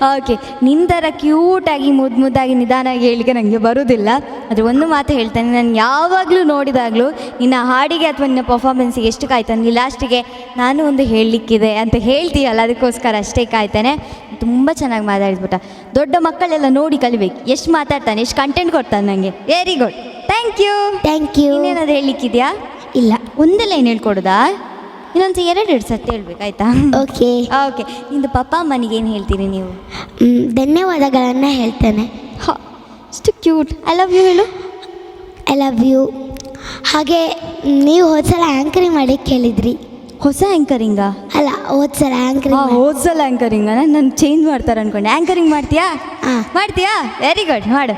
ಓಕೆ, ನಿನ್ನ ಥರ ಕ್ಯೂಟಾಗಿ ಮುದ್ದಾಗಿ ನಿಧಾನವಾಗಿ ಹೇಳಿಕೆ ನನಗೆ ಬರೋದಿಲ್ಲ. ಆದರೆ ಒಂದು ಮಾತು ಹೇಳ್ತಾನೆ, ನಾನು ಯಾವಾಗಲೂ ನೋಡಿದಾಗಲೂ ನಿನ್ನ ಹಾಡಿಗೆ ಅಥವಾ ನಿನ್ನ ಪರ್ಫಾರ್ಮೆನ್ಸಿಗೆ ಎಷ್ಟು ಕಾಯ್ತಾನೆ, ಲಾಸ್ಟಿಗೆ ನಾನು ಒಂದು ಹೇಳಲಿಕ್ಕಿದೆ ಅಂತ ಹೇಳ್ತೀಯಲ್ಲ, ಅದಕ್ಕೋಸ್ಕರ ಅಷ್ಟೇ ಕಾಯ್ತಾನೆ. ತುಂಬ ಚೆನ್ನಾಗಿ ಮಾತಾಡಿದ್ಬಿಟ್ಟ. ದೊಡ್ಡ ಮಕ್ಕಳೆಲ್ಲ ನೋಡಿ ಕಲಿಬೇಕು, ಎಷ್ಟು ಮಾತಾಡ್ತಾನೆ, ಎಷ್ಟು ಕಂಟೆಂಟ್ ಕೊಡ್ತಾನೆ ನನಗೆ. Very good, thank you. Thank you. ಇನ್ನೇನಾದ್ರು ಹೇಳಲಿಕ್ಕಿದೆಯಾ? ಇಲ್ಲ, ಒಂದೇ ಲೈನ್ ಹೇಳ್ಕೊಡೋದಾ? ಇನ್ನೊಂದು 2 ಸರ್ತಿ ಹೇಳ್ಬೇಕಾಯ್ತಾ? ಓಕೆ. ಓಕೆ, ನಿಂದು ಪಪ್ಪ ಅಮ್ಮನಿಗೆ ಏನು ಹೇಳ್ತೀರಿ ನೀವು? ಧನ್ಯವಾದಗಳನ್ನು ಹೇಳ್ತೇನೆ. ಅಷ್ಟು ಕ್ಯೂಟ್. ಐ ಲವ್ ಯು ಹೇಳು. I love you. ಹಾಗೆ ನೀವು ಹೋದ್ಸಲ ಆ್ಯಂಕರಿಂಗ್ ಮಾಡಿ ಕೇಳಿದ್ರಿ. ಹೊಸ ಆ್ಯಂಕರಿಂಗಾ? ಅಲ್ಲ, ಹೋದ್ಸಲ ಆ್ಯಂಕರಿಂಗ್. ಹೋದ್ಸಲ ಆ್ಯಂಕರಿಂಗ? ನಾನು ಚೇಂಜ್ ಮಾಡ್ತಾರೆ ಅನ್ಕೊಂಡೆ. ಆ್ಯಂಕರಿಂಗ್ ಮಾಡ್ತೀಯಾ? ಮಾಡ್ತೀಯಾ? ವೆರಿ ಗುಡ್, ಮಾಡು.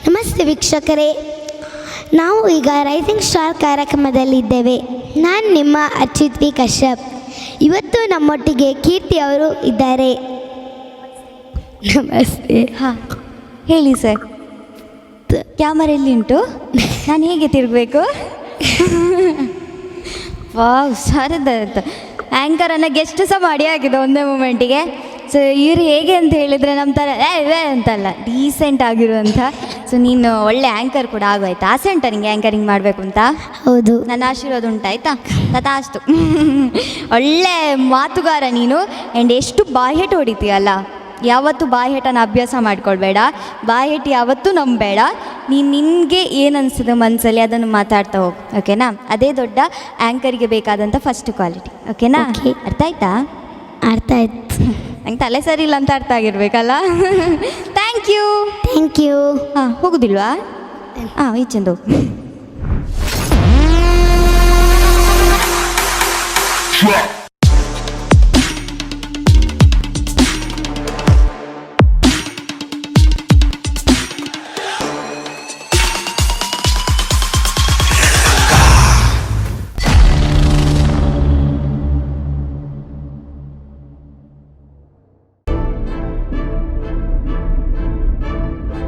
ನಮಸ್ತೆ ವೀಕ್ಷಕರೇ, ನಾವು ಈಗ ರೈಸಿಂಗ್ ಸ್ಟಾರ್ ಕಾರ್ಯಕ್ರಮದಲ್ಲಿದ್ದೇವೆ. ನಾನು ನಿಮ್ಮ ಅರ್ಚಿತ್ ವಿ ಕಶ್ಯಪ್. ಇವತ್ತು ನಮ್ಮೊಟ್ಟಿಗೆ ಕೀರ್ತಿ ಅವರು ಇದ್ದಾರೆ. ನಮಸ್ತೆ. ಹಾಂ, ಹೇಳಿ ಸರ್. ಕ್ಯಾಮರಾ ಎಲ್ಲಿ ಉಂಟು? ನಾನು ಹೇಗೆ ತಿರುಗಬೇಕು? ವಾವ್, ಸರದ ಆ್ಯಂಕರನ್ನು ಗೆಸ್ಟ್ ಸಹ ಮಾಡಿ ಆಗಿದೆ ಒಂದೇ ಮೂಮೆಂಟಿಗೆ. ಸೊ ಇವ್ರು ಹೇಗೆ ಅಂತ ಹೇಳಿದರೆ ನಮ್ಮ ಥರ ಅಂತಲ್ಲ, ಡೀಸೆಂಟ್ ಆಗಿರುವಂಥ. ಸೊ ನೀನು ಒಳ್ಳೆ ಆ್ಯಂಕರ್ ಕೂಡ ಆಗೋಯ್ತಾ? ಆಸೆ ಉಂಟಾ ನಿಂಗೆ ಆ್ಯಂಕರಿಂಗ್ ಮಾಡಬೇಕು ಅಂತ? ಹೌದು. ನನ್ನ ಆಶೀರ್ವಾದ ಉಂಟಾಯ್ತಾ? ತಥಾಸ್ತು. ಒಳ್ಳೆ ಮಾತುಗಾರ ನೀನು. ಆ್ಯಂಡ್ ಎಷ್ಟು ಬಾಯ್ಹೆಟ್ ಹೊಡಿತೀಯಲ್ಲ. ಯಾವತ್ತೂ ಬಾಯ್ಹೆಟನ್ನು ಅಭ್ಯಾಸ ಮಾಡ್ಕೊಳ್ಬೇಡ. ಬಾಯ್ಹೆಟ್ ಯಾವತ್ತೂ ನಂಬೇಡ. ನಿನಗೆ ಏನು ಅನಿಸ್ತದೆ ಮನಸ್ಸಲ್ಲಿ ಅದನ್ನು ಮಾತಾಡ್ತಾ ಹೋಗು, ಓಕೆನಾ? ಅದೇ ದೊಡ್ಡ ಆ್ಯಂಕರಿಗೆ ಬೇಕಾದಂಥ ಫಸ್ಟ್ ಕ್ವಾಲಿಟಿ, ಓಕೆನಾ? ಅರ್ಥ ಆಯ್ತಾ? ಅರ್ಥ ಆಯ್ತು. ನಂಗೆ ತಲೆ ಸರಿ ಇಲ್ಲ ಅಂತ ಅರ್ಥ ಆಗಿರ್ಬೇಕಲ್ಲ. Thank you. Thank you. ಹಾಂ, ಹೋಗುದಿಲ್ವಾ? ಹಾಂ, ಈಚೆಂದು.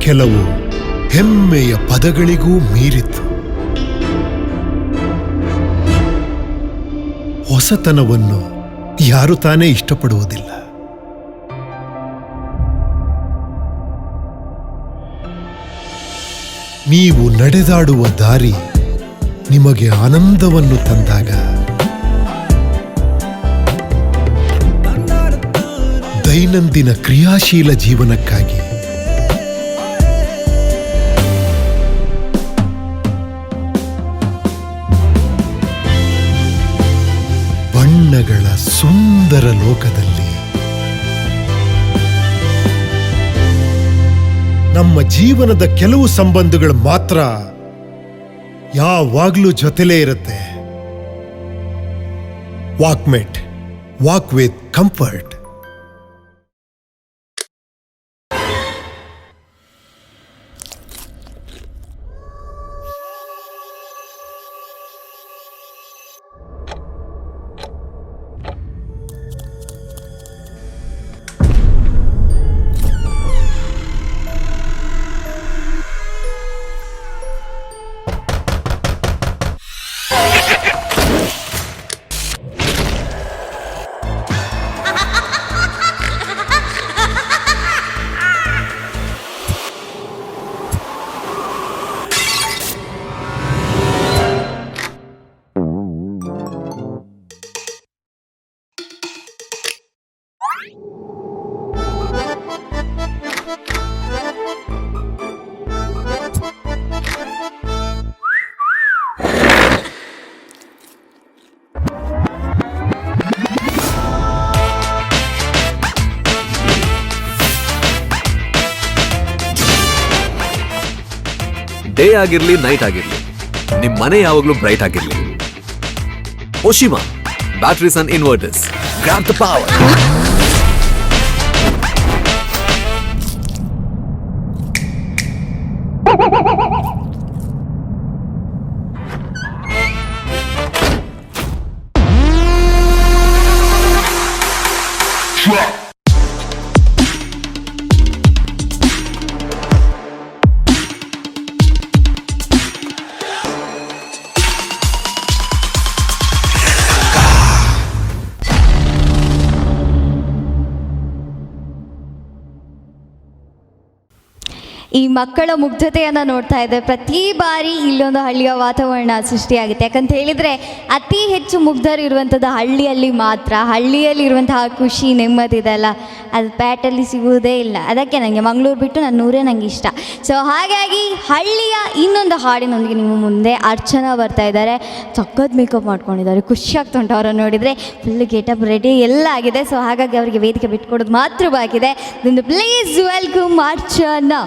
ಕೆಲವು ಹೆಮ್ಮೆಯ ಪದಗಳಿಗೂ ಮೀರಿತು. ಹೊಸತನವನ್ನು ಯಾರು ತಾನೇ ಇಷ್ಟಪಡುವುದಿಲ್ಲ. ನೀವು ನಡೆದಾಡುವ ದಾರಿ ನಿಮಗೆ ಆನಂದವನ್ನು ತಂದಾಗ, ದೈನಂದಿನ ಕ್ರಿಯಾಶೀಲ ಜೀವನಕ್ಕಾಗಿ ಬಣ್ಣಗಳ ಸುಂದರ ಲೋಕದಲ್ಲಿ ನಮ್ಮ ಜೀವನದ ಕೆಲವು ಸಂಬಂಧಗಳು ಮಾತ್ರ ಯಾವಾಗ್ಲೂ ಜೊತೆಲೇ ಇರುತ್ತೆ. Walkmate, walk with comfort. Day ಆಗಿರ್ಲಿ ನೈಟ್ ಆಗಿರ್ಲಿ, ನಿಮ್ ಮನೆ ಯಾವಾಗ್ಲೂ ಬ್ರೈಟ್ ಆಗಿರ್ಲಿ. Oshima batteries and inverters, grab the power. ಈ ಮಕ್ಕಳ ಮುಗ್ಧತೆಯನ್ನು ನೋಡ್ತಾ ಇದ್ದೆ. ಪ್ರತಿ ಬಾರಿ ಇಲ್ಲೊಂದು ಹಳ್ಳಿಯ ವಾತಾವರಣ ಸೃಷ್ಟಿಯಾಗುತ್ತೆ. ಯಾಕಂತ ಹೇಳಿದರೆ ಅತಿ ಹೆಚ್ಚು ಮುಗ್ಧರು ಇರುವಂಥದ್ದು ಹಳ್ಳಿಯಲ್ಲಿ ಮಾತ್ರ. ಹಳ್ಳಿಯಲ್ಲಿರುವಂತಹ ಖುಷಿ ನೆಮ್ಮದಿ ಇದೆಲ್ಲ ಅದು ಪ್ಯಾಟಲ್ಲಿ ಸಿಗುವುದೇ ಇಲ್ಲ. ಅದಕ್ಕೆ ನನಗೆ ಮಂಗಳೂರು ಬಿಟ್ಟು ನನ್ನ ಊರೇ ನನಗೆ ಇಷ್ಟ. ಸೊ ಹಾಗಾಗಿ ಹಳ್ಳಿಯ ಇನ್ನೊಂದು ಹಾಡಿನೊಂದಿಗೆ ನಿಮ್ಮ ಮುಂದೆ ಅರ್ಚನಾ ಬರ್ತಾ ಇದ್ದಾರೆ. ಸಖತ್ ಮೇಕಪ್ ಮಾಡ್ಕೊಂಡಿದ್ದಾರೆ, ಖುಷಿ ಆಗ್ತಾ ಉಂಟು ಅವರನ್ನು ನೋಡಿದರೆ. ಫುಲ್ ಗೆಟಪ್ ರೆಡಿ ಎಲ್ಲ ಆಗಿದೆ. ಸೊ ಹಾಗಾಗಿ ಅವರಿಗೆ ವೇದಿಕೆ ಬಿಟ್ಕೊಡೋದು ಮಾತ್ರ ಬಾಕಿ ಇದೆ. Please welcome Archana.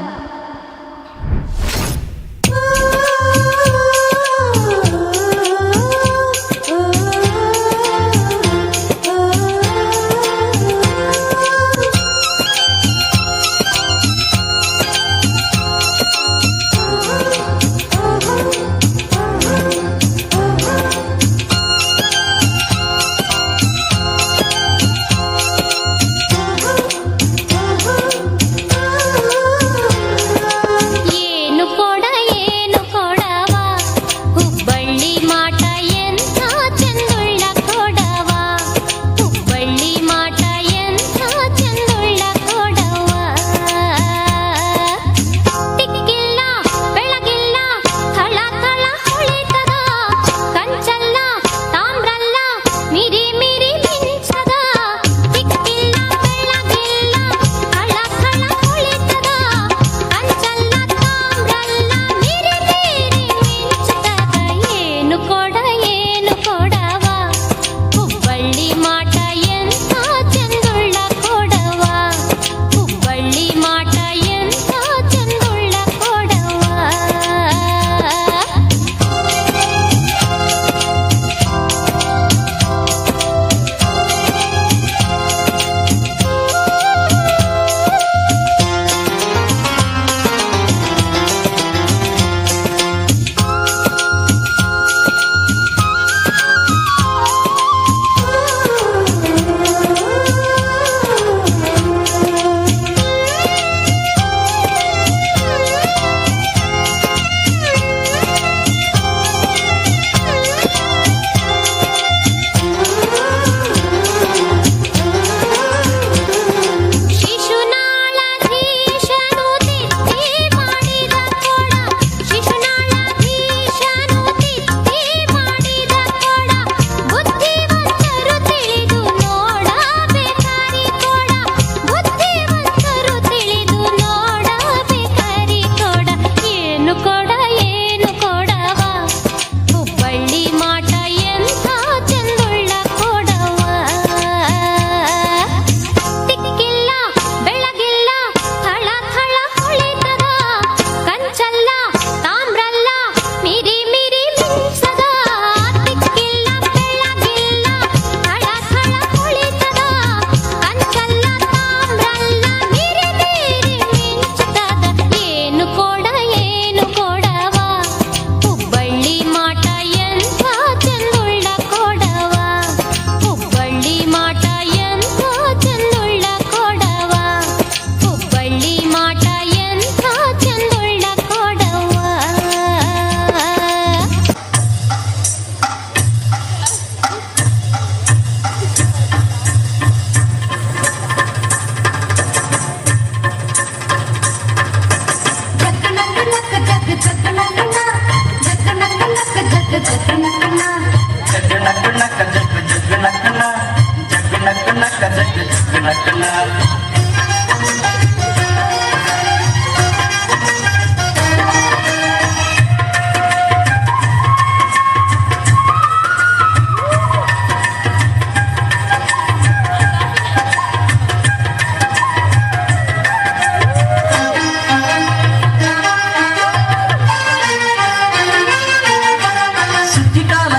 ಸುದ್ದಿಕಾಲ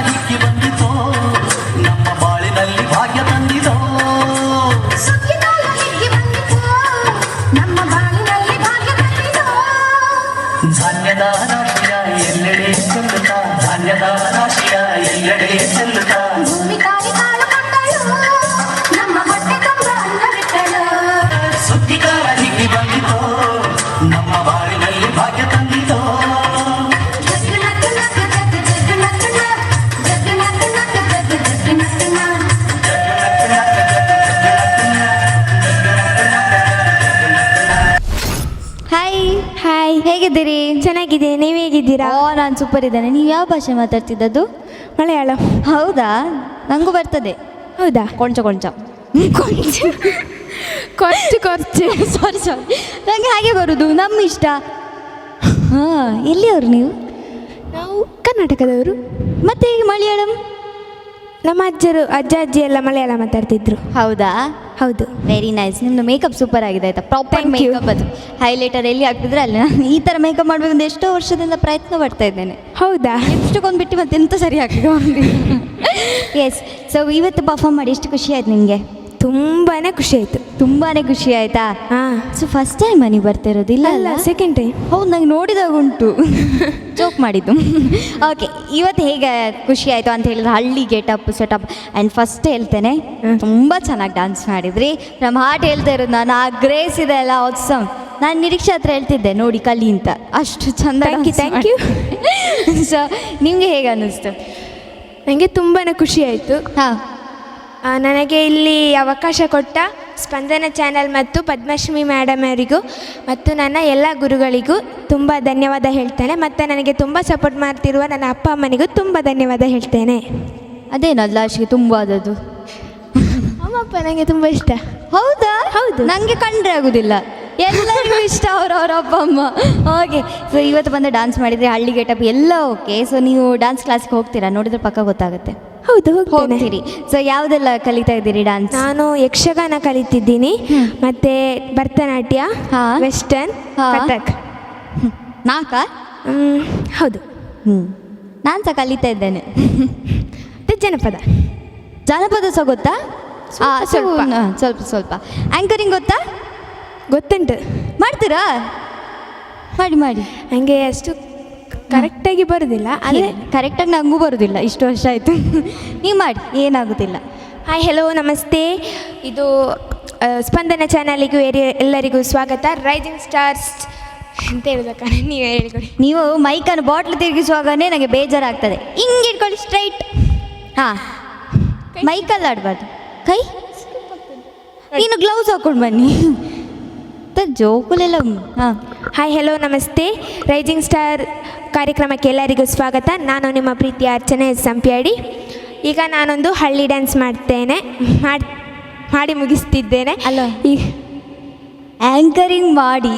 ಹಿಕ್ಕಿ ಬಂದಿತೋ ನಮ್ಮ ಬಾಳಿನಲ್ಲಿ ಭಾಗ್ಯ ತಂದಿದೋ. ಧಾನ್ಯದ ರಾಶಿಯ ಎಲ್ಲೆಡೆ ಚೆಲ್ಲುತ್ತ, ಧಾನ್ಯದ ರಾಶಿಯ ಎಲ್ಲೆಡೆ ಚೆಲ್ಲುತ್ತ, ಸುದ್ದಿಕಾಲ ಹಿಕ್ಕಿ ಬಂದಿತೋ ನಮ್ಮ ಬಾಳಿನಲ್ಲಿ ಭಾಗ್ಯ ತಂದಿದೋ. ಹಾಯ್ ಹಾಯ್, ಹೇಗಿದ್ದೀರಿ? ಚೆನ್ನಾಗಿದೆ. ನೀವು ಹೇಗಿದ್ದೀರಾ? ಓ, ನಾನು ಸೂಪರ್ ಇದ್ದೇನೆ. ನೀವು ಯಾವ ಭಾಷೆ ಮಾತಾಡ್ತಿದ್ದದ್ದು? ಮಲಯಾಳಂ. ಹೌದಾ? ನನಗೂ ಬರ್ತದೆ. ಹೌದಾ? ಕೊಂಚ ಕೊಂಚ ಕೊಂಚ ಕೊರ್ಚು ಸಾರಿ ನನಗೆ ಹಾಗೆ ಬರುದು, ನಮ್ಮ ಇಷ್ಟ. ಹಾಂ, ಎಲ್ಲಿಯವರು ನೀವು? ನಾವು ಕರ್ನಾಟಕದವರು. ಮತ್ತೆ ಈಗ ಮಲಯಾಳಂ? ನಮ್ಮ ಅಜ್ಜ ಅಜ್ಜಿ ಎಲ್ಲ ಮಲಯಾಳ ಮಾತಾಡ್ತಿದ್ರು. ಹೌದಾ? ಹೌದು. Very nice. ನಿಮ್ಮದು ಮೇಕಪ್ ಸೂಪರ್ ಆಗಿದೆ ಆಯ್ತಾ? Proper Thank you. ಮೇಕಪ್ ಅದು. ಹೈಲೈಟರ್ ಎಲ್ಲಿ ಹಾಕ್ತಿದ್ರೆ ಅಲ್ಲಿ. ನಾನು ಈ ಥರ ಮೇಕಪ್ ಮಾಡಬೇಕಂತ ಎಷ್ಟೋ ವರ್ಷದಿಂದ ಪ್ರಯತ್ನ ಪಡ್ತಾ ಇದ್ದೇನೆ. ಹೌದಾ? ಲಿಪ್ಸ್ಟಿಕ್ ಬಿಟ್ಟು ಮತ್ತೆ ಎಂತ ಸರಿ ಹಾಕಿದೆ. ಎಸ್. ಸೊ ಇವತ್ತು ಪರ್ಫಾರ್ಮ್ ಮಾಡಿ ಎಷ್ಟು ಖುಷಿ ಆಯ್ತು ನಿಮಗೆ? ತುಂಬಾ ಖುಷಿ ಆಯಿತು. ತುಂಬಾ ಖುಷಿ ಆಯ್ತಾ? ಹಾಂ. ಸೊ ಫಸ್ಟ್ ಟೈಮ್ ನೀವು ಬರ್ತಾ ಇರೋದು? ಇಲ್ಲ ಅಲ್ಲ, ಸೆಕೆಂಡ್ ಟೈಮ್. ಹೌದು, ನಂಗೆ ನೋಡಿದಾಗ ಉಂಟು. ಜೋಕ್ ಮಾಡಿದ್ದು. ಓಕೆ, ಇವತ್ತು ಹೇಗೆ ಖುಷಿ ಆಯಿತು ಅಂತ ಹೇಳಿದ್ರೆ ಹಳ್ಳಿ ಗೆಟಪ್ ಸೆಟಪ್. ಆ್ಯಂಡ್ ಫಸ್ಟ್ ಹೇಳ್ತೇನೆ, ತುಂಬ ಚೆನ್ನಾಗಿ ಡ್ಯಾನ್ಸ್ ಮಾಡಿದ್ರಿ. ನಮ್ಮ ಹಾರ್ಟ್ ಹೇಳ್ತಾ ಇರೋದು ನಾನು. ಆ ಗ್ರೇಸ್ ಇದೆ ಅಲ್ಲ, ಆಸಮ್. ನಾನು ನಿರೀಕ್ಷೆ ಹತ್ರ ಹೇಳ್ತಿದ್ದೆ ನೋಡಿ ಕಲಿ ಅಂತ. ಅಷ್ಟು ಚಂದ. Thank you. ಸೊ ನಿಮಗೆ ಹೇಗೆ ಅನ್ನಿಸ್ತು? ನನಗೆ ತುಂಬಾ ಖುಷಿ ಆಯಿತು. ಹಾಂ. ನನಗೆ ಇಲ್ಲಿ ಅವಕಾಶ ಕೊಟ್ಟ ಸ್ಪಂದನ ಚಾನಲ್ ಮತ್ತು ಪದ್ಮಶ್ರೀ ಮೇಡಮ್ ಅವರಿಗೂ ಮತ್ತು ನನ್ನ ಎಲ್ಲ ಗುರುಗಳಿಗೂ ತುಂಬ ಧನ್ಯವಾದ ಹೇಳ್ತೇನೆ. ಮತ್ತು ನನಗೆ ತುಂಬ ಸಪೋರ್ಟ್ ಮಾಡ್ತಿರುವ ನನ್ನ ಅಪ್ಪ ಅಮ್ಮನಿಗೂ ತುಂಬ ಧನ್ಯವಾದ ಹೇಳ್ತೇನೆ. ಅದೇನಲ್ಲ ಲಾಸ್ಟ್ಗೆ ತುಂಬ ಆದದ್ದು? ಅಮ್ಮಪ್ಪ ನನಗೆ ತುಂಬ ಇಷ್ಟ. ಹೌದಾ? ಹೌದು. ನನಗೆ ಕಂಡ್ರೆ ಆಗೋದಿಲ್ಲ. ಎಲ್ಲರಿಗೂ ಇಷ್ಟ ಅವರವರ ಅಪ್ಪ ಅಮ್ಮ. ಓಕೆ, ಸೊ ಇವತ್ತು ಬಂದು ಡ್ಯಾನ್ಸ್ ಮಾಡಿದರೆ ಹಳ್ಳಿ ಗೆಟಪ್ ಎಲ್ಲ ಓಕೆ. ಸೊ ನೀವು ಡ್ಯಾನ್ಸ್ ಕ್ಲಾಸ್ಗೆ ಹೋಗ್ತೀರಾ? ನೋಡಿದ್ರೆ ಪಕ್ಕ ಗೊತ್ತಾಗುತ್ತೆ. ಹೌದು, ಹೋಗ್ತೇನೆ. ಹೋಗ್ತೀರಿ. ಸೊ ಯಾವುದೆಲ್ಲ ಕಲಿತಾ ಇದ್ದೀರಿ ಡ್ಯಾನ್ಸ್? ನಾನು ಯಕ್ಷಗಾನ ಕಲಿತಿದ್ದೀನಿ, ಮತ್ತು ಭರತನಾಟ್ಯ, ಹಾ. ವೆಸ್ಟರ್ನ್, ಹಾ. ಕಥಕ್. ನಾಲ್ಕಾ? ಹೌದು. ನಾನು ಸಹ ಕಲಿತಾ ಇದ್ದೇನೆ. ಮತ್ತು ಜಾನಪದ ಸಹ ಗೊತ್ತಾ? ಸ್ವಲ್ಪ. ಸ್ವಲ್ಪ ಸ್ವಲ್ಪ. ಆ್ಯಂಕರಿಂಗ್ ಗೊತ್ತಾ? ಗೊತ್ತುಂಟು. ಮಾಡ್ತೀರಾ? ಮಾಡಿ ಮಾಡಿ. ನನಗೆ ಅಷ್ಟು ಕರೆಕ್ಟಾಗಿ ಬರೋದಿಲ್ಲ. ಅದೇ ಕರೆಕ್ಟಾಗಿ ನನಗೂ ಬರೋದಿಲ್ಲ, ಇಷ್ಟು ವರ್ಷ ಆಯಿತು. ನೀವು ಮಾಡಿ, ಏನಾಗೋದಿಲ್ಲ. ಹಾಯ್, ಹೆಲೋ, ನಮಸ್ತೆ. ಇದು ಸ್ಪಂದನ ಚಾನಲಿಗೂ ಎಲ್ಲರಿಗೂ ಸ್ವಾಗತ. ರೈಸಿಂಗ್ ಸ್ಟಾರ್ಸ್ ಅಂತ ಹೇಳ್ಬೇಕ? ನೀವೇ ಹೇಳಿಕೊಡಿ. ನೀವು ಮೈಕನ್ನು ಬಾಟ್ಲು ತಿರುಗಿಸುವಾಗನೇ ನನಗೆ ಬೇಜಾರಾಗ್ತದೆ. ಹಿಂಗೆ ಇಟ್ಕೊಳ್ಳಿ ಸ್ಟ್ರೈಟ್. ಹಾಂ, ಮೈಕಲ್ಲಿ ಆಡಬಾರ್ದು. ಕೈ ನೀನು ಗ್ಲೌಸ್ ಹಾಕೊಂಡು ಬನ್ನಿ. ಜೋಕುಲೆಲ್ಲ. ಹಾಂ. ಹಾಯ್, ಹೆಲೋ, ನಮಸ್ತೆ. ರೈಸಿಂಗ್ ಸ್ಟಾರ್ ಕಾರ್ಯಕ್ರಮಕ್ಕೆ ಎಲ್ಲರಿಗೂ ಸ್ವಾಗತ. ನಾನು ನಿಮ್ಮ ಪ್ರೀತಿಯ ಅರ್ಚನೆ ಸಂಪ್ಯಾಡಿ. ಈಗ ನಾನೊಂದು ಹಳ್ಳಿ ಡ್ಯಾನ್ಸ್ ಮಾಡಿ ಮುಗಿಸ್ತಿದ್ದೇನೆ. ಅಲ್ಲ, ಈ ಆ್ಯಂಕರಿಂಗ್ ಮಾಡಿ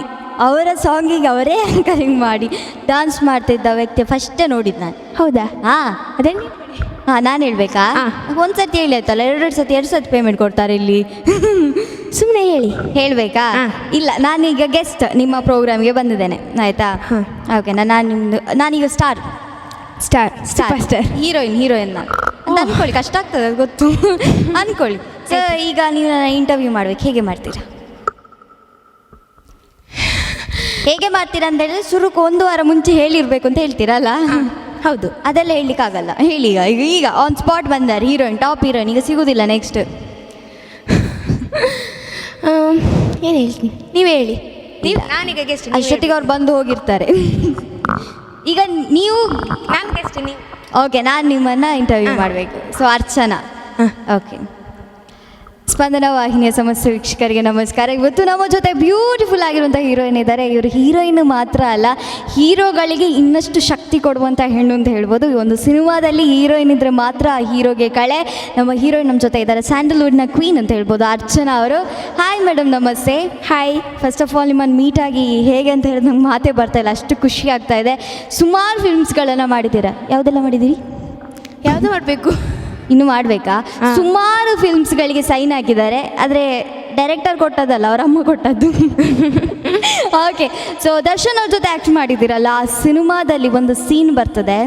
ಅವರ ಸಾಂಗಿಗೆ ಅವರೇ ಆ್ಯಂಕರಿಂಗ್ ಮಾಡಿ ಡ್ಯಾನ್ಸ್ ಮಾಡ್ತಿದ್ದ ವ್ಯಕ್ತಿ ಫಸ್ಟೇ ನೋಡಿದ್ದು ನಾನು. ಹೌದಾ? ಹಾಂ, ಅದನ್ನು ಹಾಂ, ನಾನು ಹೇಳ್ಬೇಕಾ? ಒಂದು ಸರ್ತಿ ಹೇಳಿ ಆಯ್ತಲ್ಲ, ಎರಡು ಸರ್ತಿ ಪೇಮೆಂಟ್ ಕೊಡ್ತಾರೆ ಇಲ್ಲಿ. ಸುಮ್ಮನೆ ಹೇಳಿ. ಹೇಳಬೇಕಾ? ಇಲ್ಲ, ನಾನೀಗ ಗೆಸ್ಟ್ ನಿಮ್ಮ ಪ್ರೋಗ್ರಾಮ್ಗೆ ಬಂದಿದ್ದೇನೆ ಆಯಿತಾ? ಓಕೆ, ನಾನೀಗ ಸ್ಟಾರ್ ಹೀರೋಯಿನ್ ನಾನು ಅಂತ ಅಂದ್ಕೊಳ್ಳಿ. ಕಷ್ಟ ಆಗ್ತದೆ, ಅದು ಗೊತ್ತು. ಅಂದ್ಕೊಳ್ಳಿ. ಸೊ ಈಗ ನೀವು ನನ್ನ ಇಂಟರ್ವ್ಯೂ ಮಾಡ್ಬೇಕು. ಹೇಗೆ ಮಾಡ್ತೀರಾ ಅಂತ ಹೇಳಿದ್ರೆ ಶುರುಕ್ಕೆ 1 ವಾರ ಮುಂಚೆ ಹೇಳಿರ್ಬೇಕು ಅಂತ ಹೇಳ್ತೀರಲ್ಲ? ಹೌದು. ಅದೆಲ್ಲ ಹೇಳಲಿಕ್ಕಾಗಲ್ಲ. ಹೇಳಿ ಈಗ ಆನ್ ಸ್ಪಾಟ್ ಬಂದಾರೆ ಹೀರೋಯಿನ್, ಟಾಪ್ ಹೀರೋಯಿನ್, ಈಗ ಸಿಗೋದಿಲ್ಲ ನೆಕ್ಸ್ಟ್. ಏನು ಹೇಳ್ತೀನಿ, ನೀವೇ ಹೇಳಿ. ನಾನೀಗ ಗೆಸ್ಟ್, ಅಷ್ಟೊತ್ತಿಗೆ ಅವ್ರು ಬಂದು ಹೋಗಿರ್ತಾರೆ. ಈಗ ನೀವು, ನಾನು ಗೆಸ್ಟ್, ನೀವು. ಓಕೆ, ನಾನು ನಿಮ್ಮನ್ನು ಇಂಟರ್ವ್ಯೂ ಮಾಡಬೇಕು. So Archana, okay. ಸ್ಪಂದನ ವಾಹಿನಿಯ ಸಮಸ್ತ ವೀಕ್ಷಕರಿಗೆ ನಮಸ್ಕಾರ. ಇವತ್ತು ನಮ್ಮ ಜೊತೆ ಬ್ಯೂಟಿಫುಲ್ ಆಗಿರುವಂಥ ಹೀರೋಯಿನ್ ಇದ್ದಾರೆ. ಇವರು ಹೀರೋಯಿನ್ ಮಾತ್ರ ಅಲ್ಲ, ಹೀರೋಗಳಿಗೆ ಇನ್ನಷ್ಟು ಶಕ್ತಿ ಕೊಡುವಂಥ ಹೆಣ್ಣು ಅಂತ ಹೇಳ್ಬೋದು. ಈ ಒಂದು ಸಿನಿಮಾದಲ್ಲಿ ಹೀರೋಯಿನ್ ಇದ್ದರೆ ಮಾತ್ರ ಆ ಹೀರೋಗೆ ಕಳೆ. ನಮ್ಮ ಹೀರೋಯಿನ್ ನಮ್ಮ ಜೊತೆ ಇದ್ದಾರೆ, ಸ್ಯಾಂಡಲ್ವುಡ್ನ ಕ್ವೀನ್ ಅಂತ ಹೇಳ್ಬೋದು, ಅರ್ಚನಾ ಅವರು. ಹಾಯ್ ಮೇಡಮ್, ನಮಸ್ತೆ. ಹಾಯ್. ಫಸ್ಟ್ ಆಫ್ ಆಲ್ ನಿಮ್ಮನ್ನು ಮೀಟ್ ಆಗಿ ಹೇಗೆ ಅಂತ ಹೇಳಿದ್ರೆ ನಂಗೆ ಮಾತೇ ಬರ್ತಾ ಇಲ್ಲ, ಅಷ್ಟು ಖುಷಿ ಆಗ್ತಾ ಇದೆ. ಸುಮಾರು ಫಿಲ್ಮ್ಸ್ಗಳನ್ನು ಮಾಡಿದ್ದೀರಾ, ಯಾವುದೆಲ್ಲ ಮಾಡಿದ್ದೀರಿ? ಯಾವುದು ಮಾಡಬೇಕು? ಇನ್ನು ಮಾಡಬೇಕಾ? ಸುಮಾರು ಫಿಲ್ಮ್ಸ್ಗಳಿಗೆ ಸೈನ್ ಹಾಕಿದ್ದಾರೆ, ಆದರೆ ಡೈರೆಕ್ಟರ್ ಕೊಟ್ಟದಲ್ಲ, ಅವ್ರ ಅಮ್ಮ ಕೊಟ್ಟದ್ದು. ಓಕೆ, ಸೊ ದರ್ಶನ್ ಅವ್ರ ಜೊತೆ ಆ್ಯಕ್ಟ್ ಮಾಡಿದ್ದೀರಲ್ಲ, ಆ ಸಿನಿಮಾದಲ್ಲಿ ಒಂದು ಸೀನ್ ಬರ್ತದೆ.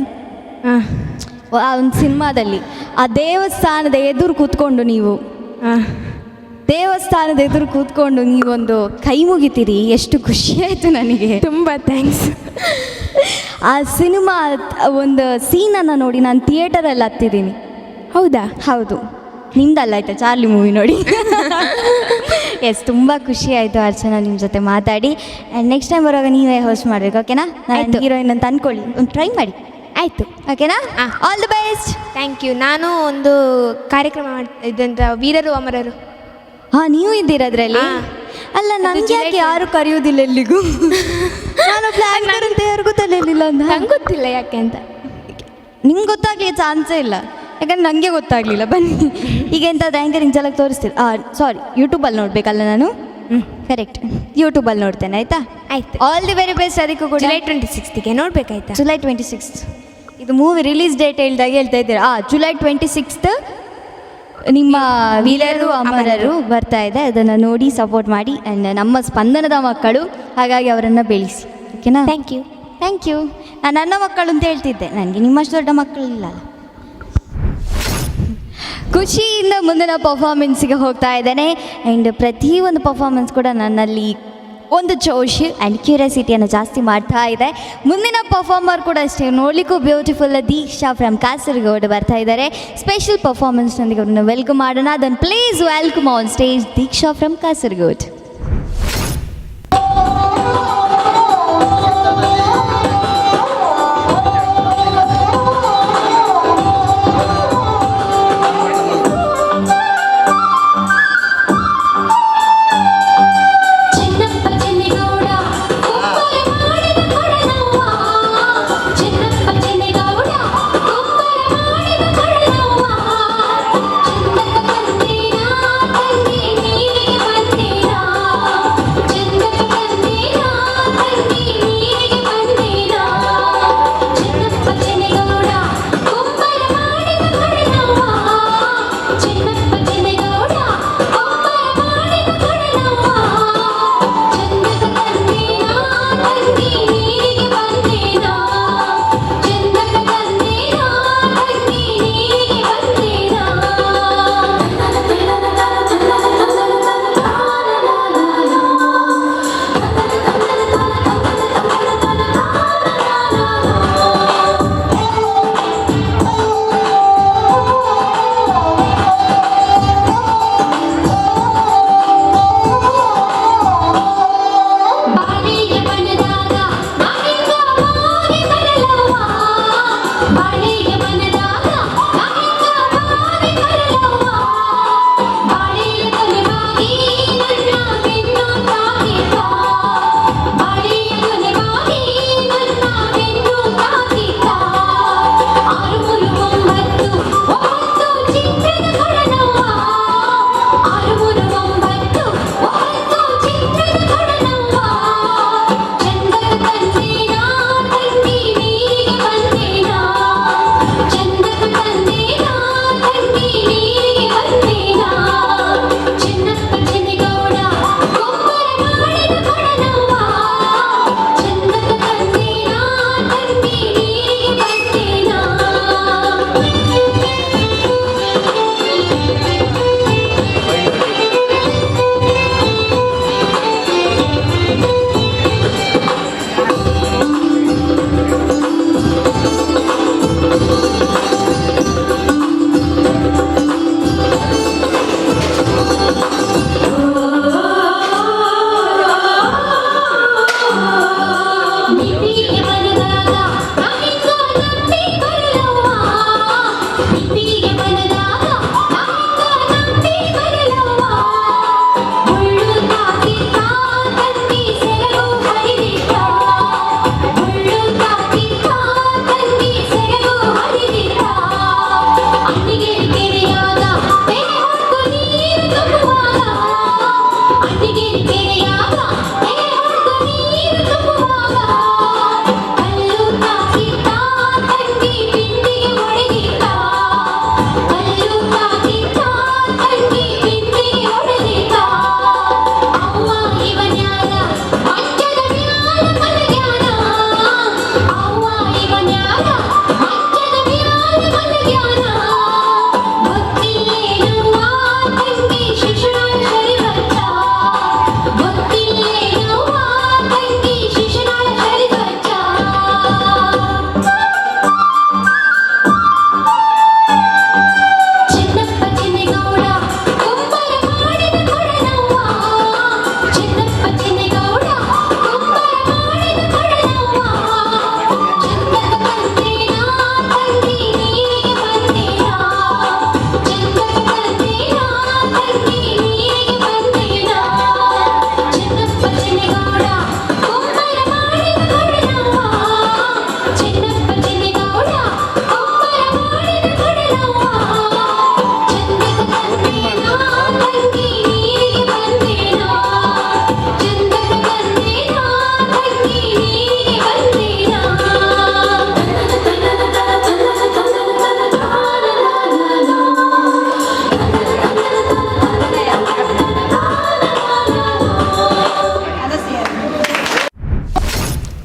ಆ ಒಂದು ಸಿನಿಮಾದಲ್ಲಿ ಆ ದೇವಸ್ಥಾನದ ಎದುರು ಕೂತ್ಕೊಂಡು ನೀವು ನೀವೊಂದು ಕೈ ಮುಗಿತೀರಿ, ಎಷ್ಟು ಖುಷಿ ಆಯಿತು ನನಗೆ. ತುಂಬ ಥ್ಯಾಂಕ್ಸ್. ಆ ಸಿನಿಮಾ ಒಂದು ಸೀನನ್ನು ನೋಡಿ ನಾನು ಥಿಯೇಟರಲ್ಲಿ ಹತ್ತಿದ್ದೀನಿ. ಹೌದಾ? ಹೌದು, ನಿಮ್ದಲ್ಲ ಆಯ್ತಾ, ಚಾರ್ಲಿ ಮೂವಿ ನೋಡಿ. ಎಸ್, ತುಂಬ ಖುಷಿ ಆಯಿತು ಅರ್ಚನಾ ನಿಮ್ಮ ಜೊತೆ ಮಾತಾಡಿ. ಆ್ಯಂಡ್ ನೆಕ್ಸ್ಟ್ ಟೈಮ್ ಬರುವಾಗ ನೀವೇ ಹೋಸ್ಟ್ ಮಾಡಬೇಕು, ಓಕೆನಾ? ನಾನು ಹೀರೋಯಿನ್ ಅಂತ ಅಂದ್ಕೊಳ್ಳಿ, ಒಂದು ಟ್ರೈ ಮಾಡಿ. ಆಯಿತು, ಓಕೆನಾ? All the best. Thank you. ನಾನು ಒಂದು ಕಾರ್ಯಕ್ರಮ ಇದಂತ ವೀರರು ಅಮರರು. ಹಾಂ, ನೀವು ಇದ್ದೀರಾ ಅದರಲ್ಲಿ? ಅಲ್ಲ, ನನಗೆ ಯಾಕೆ ಯಾರು ಕರೆಯೋದಿಲ್ಲ ಎಲ್ಲಿಗೂ? ನಾನು ಪ್ಲ್ಯಾನ್ ಅಂತ ಯಾರು ಗೊತ್ತಿರಲಿಲ್ಲ ಅಂತ. ನಂಗೆ ಗೊತ್ತಿಲ್ಲ ಯಾಕೆ ಅಂತ. ನಿಮ್ಗೆ ಗೊತ್ತಾಗಲಿ ಚಾನ್ಸೇ ಇಲ್ಲ, ಯಾಕಂದ್ರೆ ನನಗೆ ಗೊತ್ತಾಗಲಿಲ್ಲ. ಬನ್ನಿ, ಈಗ ಎಂಥದ್ದು ಆ್ಯಂಕರಿಂಗ್ ಚಾಲಕ್ ತೋರಿಸ್ತೀರಿ? ಸಾರಿ, ಯೂಟ್ಯೂಬಲ್ಲಿ ನೋಡಬೇಕಲ್ಲ ನಾನು. ಕರೆಕ್ಟ್, ಯೂಟ್ಯೂಬಲ್ಲಿ ನೋಡ್ತೇನೆ, ಆಯಿತಾ? ಆಯ್ತು. All the very best. ಅದಕ್ಕೂ ಕೂಡ ಜುಲೈ 26ಗೆ ನೋಡ್ಬೇಕಾಯ್ತಾ? ಜುಲೈ 26. ಇದು ಮೂವಿ ರಿಲೀಸ್ ಡೇಟ್ ಹೇಳ್ತಾ ಇದ್ದೀರಾ? ಜುಲೈ 26 ನಿಮ್ಮ ವೀರರು ಅಮರರು ಬರ್ತಾ ಇದೆ. ಅದನ್ನು ನೋಡಿ ಸಪೋರ್ಟ್ ಮಾಡಿ. ಆ್ಯಂಡ್ ನಮ್ಮ ಸ್ಪಂದನದ ಮಕ್ಕಳು, ಹಾಗಾಗಿ ಅವರನ್ನು ಬೆಳೆಸಿ, ಓಕೆನಾ? Thank you. Thank you. ನಾನು ನನ್ನ ಮಕ್ಕಳು ಅಂತ ಹೇಳ್ತಿದ್ದೆ, ನನಗೆ ನಿಮ್ಮಷ್ಟು ದೊಡ್ಡ ಮಕ್ಕಳಿಲ್ಲ. ಖುಷಿಯಿಂದ ಮುಂದಿನ ಪರ್ಫಾರ್ಮೆನ್ಸಿಗೆ ಹೋಗ್ತಾ ಇದ್ದೇನೆ. ಆ್ಯಂಡ್ ಪ್ರತಿಯೊಂದು ಪರ್ಫಾರ್ಮೆನ್ಸ್ ಕೂಡ ನನ್ನಲ್ಲಿ ಒಂದು ಜೋಶ್ ಆ್ಯಂಡ್ ಕ್ಯೂರಿಯಾಸಿಟಿಯನ್ನು ಜಾಸ್ತಿ ಮಾಡ್ತಾ ಇದೆ. ಮುಂದಿನ ಪರ್ಫಾರ್ಮರ್ ಕೂಡ ಅಷ್ಟೇ, ನೋಡಲಿಕ್ಕೂ ಬ್ಯೂಟಿಫುಲ್, ದೀಕ್ಷಾ ಫ್ರಮ್ ಕಾಸರಗೋಡು ಬರ್ತಾ ಇದ್ದಾರೆ. ಸ್ಪೆಷಲ್ ಪರ್ಫಾರ್ಮೆನ್ಸ್ನೊಂದಿಗೆ ಅವ್ರನ್ನ ವೆಲ್ಕಮ್ ಮಾಡೋಣ. Then please welcome on stage Deeksha from Kasaragod. ಬಂದೇನಾ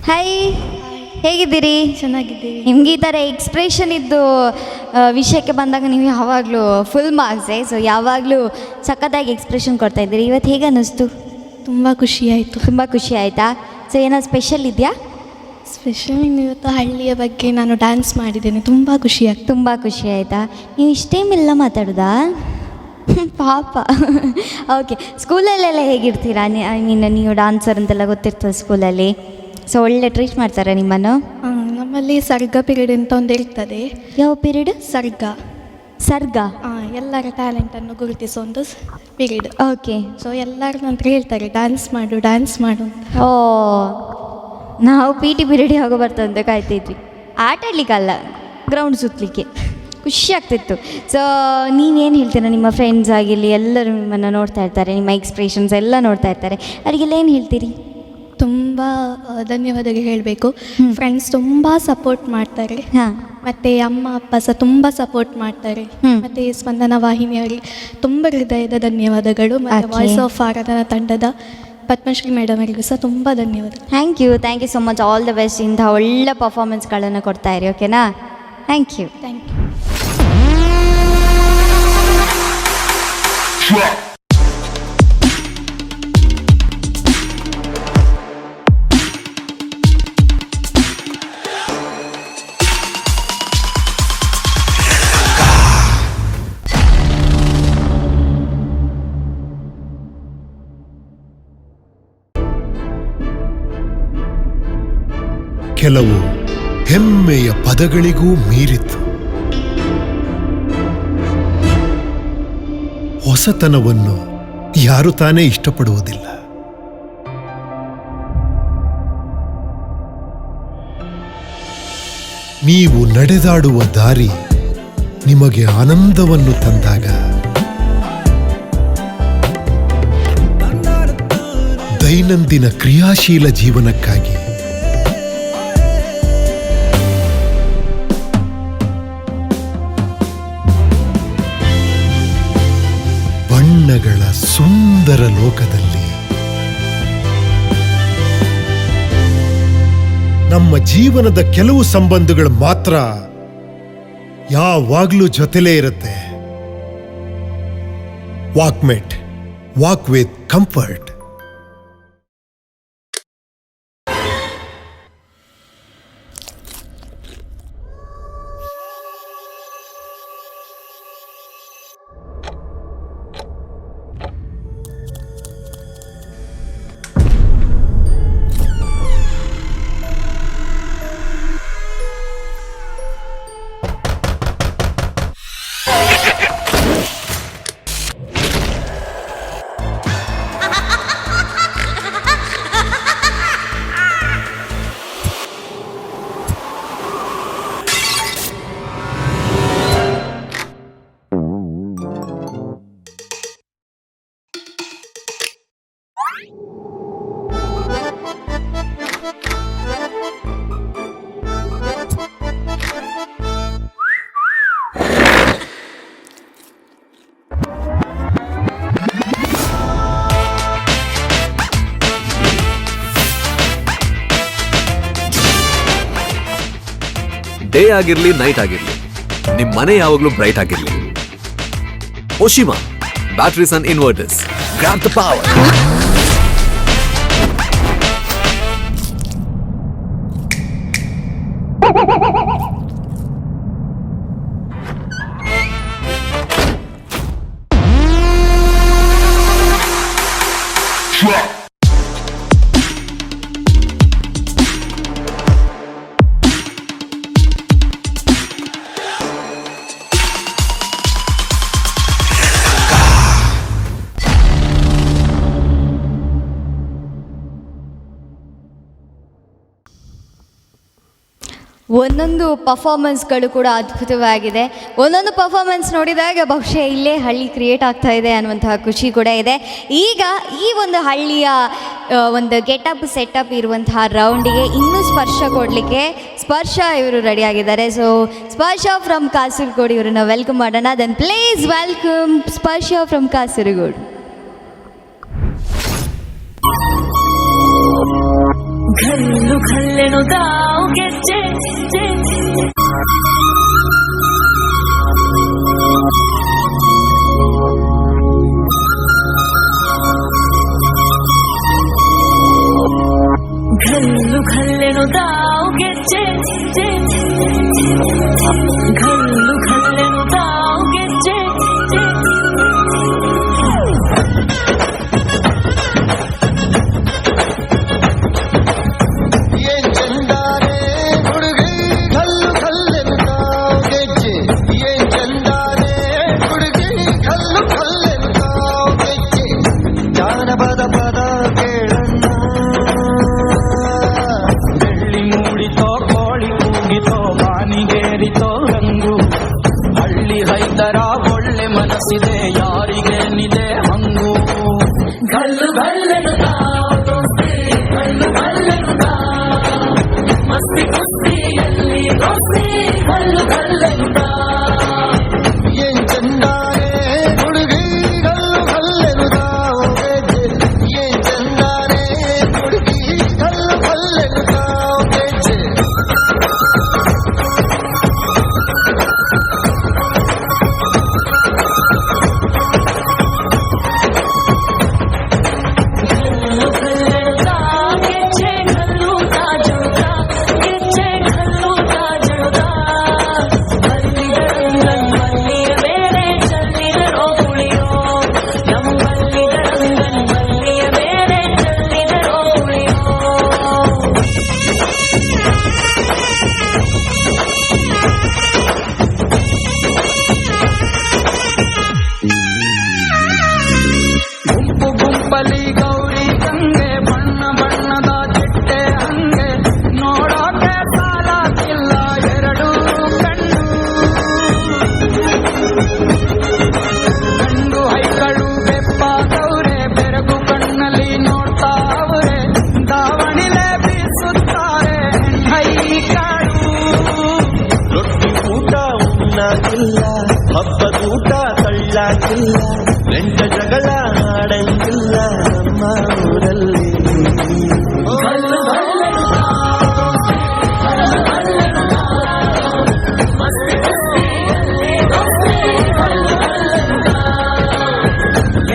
ಹಾಯ್, ಹೇಗಿದ್ದೀರಿ? ಚೆನ್ನಾಗಿದ್ದೀವಿ. ನಿಮ್ಗೆ ಈ ಥರ ಎಕ್ಸ್ಪ್ರೆಷನ್ ಇದ್ದು ವಿಷಯಕ್ಕೆ ಬಂದಾಗ ನೀವು ಯಾವಾಗಲೂ ಫುಲ್ ಮಾರ್ಕ್ಸೇ. ಸೊ ಯಾವಾಗಲೂ ಸಖತ್ತಾಗಿ ಎಕ್ಸ್ಪ್ರೆಷನ್ ಕೊಡ್ತಾ ಇದ್ದೀರಿ. ಇವತ್ತು ಹೇಗೆ ಅನ್ನಿಸ್ತು? ತುಂಬ ಖುಷಿಯಾಯಿತು. ತುಂಬ ಖುಷಿ ಆಯಿತಾ? ಸೊ ಏನೋ ಸ್ಪೆಷಲ್ ಇದೆಯಾ? ಸ್ಪೆಷಲ್ ಇವತ್ತು ಹಳ್ಳಿಯ ಬಗ್ಗೆ ನಾನು ಡ್ಯಾನ್ಸ್ ಮಾಡಿದ್ದೇನೆ, ತುಂಬ ಖುಷಿಯಾಗ್ತು. ತುಂಬ ಖುಷಿ ಆಯಿತಾ? ನೀವು ಇಷ್ಟೇ ಮೆಲ್ಲ ಮಾತಾಡೋದಾ? ಪಾಪ. ಓಕೆ, ಸ್ಕೂಲಲ್ಲೆಲ್ಲ ಹೇಗಿರ್ತೀರಾ? ಐ ಮೀನ್ ನೀವು ಡಾನ್ಸರ್ ಅಂತೆಲ್ಲ ಗೊತ್ತಿರ್ತದೆ ಸ್ಕೂಲಲ್ಲಿ. ಸೊ ಒಳ್ಳೆ ಟ್ರೀಟ್ ಮಾಡ್ತಾರೆ ನಿಮ್ಮನ್ನು? ನಮ್ಮಲ್ಲಿ ಸರ್ಗ ಪೀರಿಯಡ್ ಅಂತ ಒಂದು ಇರ್ತದೆ. ಯಾವ ಪೀರಿಯಡ್? ಸರ್ಗ. ಸರ್ಗ? ಎಲ್ಲರ ಟ್ಯಾಲೆಂಟನ್ನು ಗುರುತಿಸೋ ಒಂದು ಪೀರಿಯಡ್. ಓಕೆ. ಸೊ ಎಲ್ಲರೂ ನಂತರ ಹೇಳ್ತಾರೆ ಡ್ಯಾನ್ಸ್ ಮಾಡು ಡ್ಯಾನ್ಸ್ ಮಾಡು ಅಂತ. ಓ, ನಾವು ಪಿ ಟಿ ಪೀರಿಯಡ್ ಯಾವಾಗ ಬರ್ತಂತೆ ಕಾಯ್ತಿದ್ವಿ. ಆಟ ಆಡ್ಲಿಕ್ಕಲ್ಲ, ಗ್ರೌಂಡ್ ಸುತ್ತಲಿಕ್ಕೆ ಖುಷಿ ಆಗ್ತಿತ್ತು. ಸೊ ನೀವೇನು ಹೇಳ್ತೀರಾ? ನಿಮ್ಮ ಫ್ರೆಂಡ್ಸ್ ಆಗಿರಲಿ ಎಲ್ಲರೂ ನಿಮ್ಮನ್ನು ನೋಡ್ತಾ ಇರ್ತಾರೆ, ನಿಮ್ಮ ಎಕ್ಸ್ಪ್ರೆಷನ್ಸ್ ಎಲ್ಲ ನೋಡ್ತಾ ಇರ್ತಾರೆ, ಅವರಿಗೆಲ್ಲ ಏನು ಹೇಳ್ತೀರಿ? ತುಂಬ ಧನ್ಯವಾದಗಳು ಹೇಳಬೇಕು. ಫ್ರೆಂಡ್ಸ್ ತುಂಬ ಸಪೋರ್ಟ್ ಮಾಡ್ತಾರೆ. ಹಾಂ. ಮತ್ತು ಅಮ್ಮ ಅಪ್ಪ ಸಹ ತುಂಬ ಸಪೋರ್ಟ್ ಮಾಡ್ತಾರೆ. ಮತ್ತು ಸ್ಪಂದನ ವಾಹಿನಿಯವರಿಗೆ ತುಂಬ ಹೃದಯದ ಧನ್ಯವಾದಗಳು. ಮತ್ತು ವಾಯ್ಸ್ ಆಫ್ ಆರಾಧನಾ ತಂಡದ ಪದ್ಮಶ್ರೀ ಮೇಡಮ್ ಅವರಿಗೂ ಸಹ ತುಂಬ ಧನ್ಯವಾದ. Thank you so much. All the best. ಇಂಥ ಒಳ್ಳೆ ಪರ್ಫಾರ್ಮೆನ್ಸ್ಗಳನ್ನು ಕೊಡ್ತಾ ಇರಿ. ಓಕೆನಾ? Thank you. ಕೆಲವು ಹೆಮ್ಮೆಯ ಪದಗಳಿಗೂ ಮೀರಿತು. ಹೊಸತನವನ್ನು ಯಾರು ತಾನೇ ಇಷ್ಟಪಡುವುದಿಲ್ಲ. ನೀವು ನಡೆದಾಡುವ ದಾರಿ ನಿಮಗೆ ಆನಂದವನ್ನು ತಂದಾಗ, ದೈನಂದಿನ ಕ್ರಿಯಾಶೀಲ ಜೀವನಕ್ಕಾಗಿ ಬಣ್ಣಗಳ ಸುಂದರ ಲೋಕದಲ್ಲಿ ನಮ್ಮ ಜೀವನದ ಕೆಲವು ಸಂಬಂಧಗಳು ಮಾತ್ರ ಯಾವಾಗ್ಲೂ ಜೊತೆಲೇ ಇರುತ್ತೆ. Walkmate, walk with comfort. Day ಆಗಿರ್ಲಿ ನೈಟ್ ಆಗಿರ್ಲಿ, ನಿಮ್ ಮನೆ ಯಾವಾಗ್ಲೂ ಬ್ರೈಟ್ ಆಗಿರ್ಲಿ. Oshima batteries and inverters, grab the power. ಒಂದೊಂದು ಪರ್ಫಾರ್ಮೆನ್ಸ್ಗಳು ಕೂಡ ಅದ್ಭುತವಾಗಿದೆ. ಒಂದೊಂದು ಪರ್ಫಾರ್ಮೆನ್ಸ್ ನೋಡಿದಾಗ ಬಹುಶಃ ಇಲ್ಲೇ ಹಳ್ಳಿ ಕ್ರಿಯೇಟ್ ಆಗ್ತಾ ಇದೆ ಅನ್ನುವಂತಹ ಖುಷಿ ಕೂಡ ಇದೆ. ಈಗ ಈ ಒಂದು ಹಳ್ಳಿಯ ಒಂದು ಗೆಟಪ್ ಸೆಟಪ್ ಇರುವಂತಹ ರೌಂಡಿಗೆ ಇನ್ನೂ ಸ್ಪರ್ಶ ಕೊಡಲಿಕ್ಕೆ ಸ್ಪರ್ಶ ಇವರು ರೆಡಿಯಾಗಿದ್ದಾರೆ. ಸೊ ಸ್ಪರ್ಶ ಫ್ರಮ್ ಕಾಸರಗೋಡು ಇವರನ್ನು ವೆಲ್ಕಮ್ ಮಾಡೋಣ. ದೆನ್ ಪ್ಲೀಸ್ ವೆಲ್ಕಮ್ ಸ್ಪರ್ಶ ಫ್ರಮ್ ಕಾಸರಗೋಡು. ಘಲ್ಲು ಘಲ್ಲೆನು ತಾವು ಗೆಜ್ಜೆ ಘಲ್ಲು ಘಲ್ಲೆನು ತಾವು ಗೆಜ್ಜೆ ಘಲ್ಲು ಘಲ್ಲೆನು ತಾವು ಗೆಜ್ಜೆ ಒಳ್ಳೆ ಮನಸ್ಸಿದೆ ಯಾರಿಗೇನಿದೆ ಹಂಗು ಘಲ್ಲು ಘಲ್ಲೆನು ತಾವು ಘಲ್ಲು ಘಲ್ಲೆನು ಮಸ್ತಿ ಕುಸ್ತಿಯಲ್ಲಿ ದೋಸ್ತಿ ಘಲ್ಲು ಘಲ್ಲೆನು ಏನ್ ಚಂದಾನೆ ಹುಡುಗಿ ಘಲ್ಲು ಘಲ್ಲೆನು ತಾವು ಗೆಜ್ಜೆ ಏನ್ ಚಂದಾನೆ ಹುಡುಗಿ ಘಲ್ಲು ಘಲ್ಲೆನು ತಾವು ಗೆಜ್ಜೆ ಗುಂಪಲಿ ಗೌರಿ ಗಂಗೆ ಬಣ್ಣ ಬಣ್ಣದ ಚಿಟ್ಟೆ ಹಂಗೆ ನೋಡೋಕೆ ಸಾಲಾಗಿಲ್ಲ ಎರಡು ಕಣ್ಣು ಗಂಡು ಹೈಗಳು ಬೆಪ್ಪಾದವ್ರೆ ಬೆರಗು ಕಣ್ಣಲ್ಲಿ ನೋಡ್ತಾವ್ರೆ ದಾವಣಿಲೆ ಬೀಸುತ್ತಾರೆ ಹೈಗಳು ರೊಟ್ಟಿ ಊಟ ಉಣ್ಣಾಗಿಲ್ಲ ಹಬ್ಬದೂಟ ತಳ್ಳಾಗಿಲ್ಲ ನೆಂಟ ಜಗಳ ಆಡಂಗಿಲ್ಲ ನಮ್ಮ ಊರಲ್ಲಿ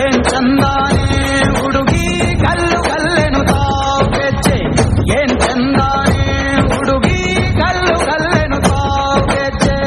ಏನ್ ಚಂದಾನೆ ಹುಡುಗಿ ಗಲ್ಲು ಗಲ್ಲೆನು ತಾವು ಗೆಜ್ಜೆ ಏನ್ ಚಂದಾನೆ ಹುಡುಗಿ ಗಲ್ಲು ಗಲ್ಲೆನು ತಾವು ಗೆಜ್ಜೆ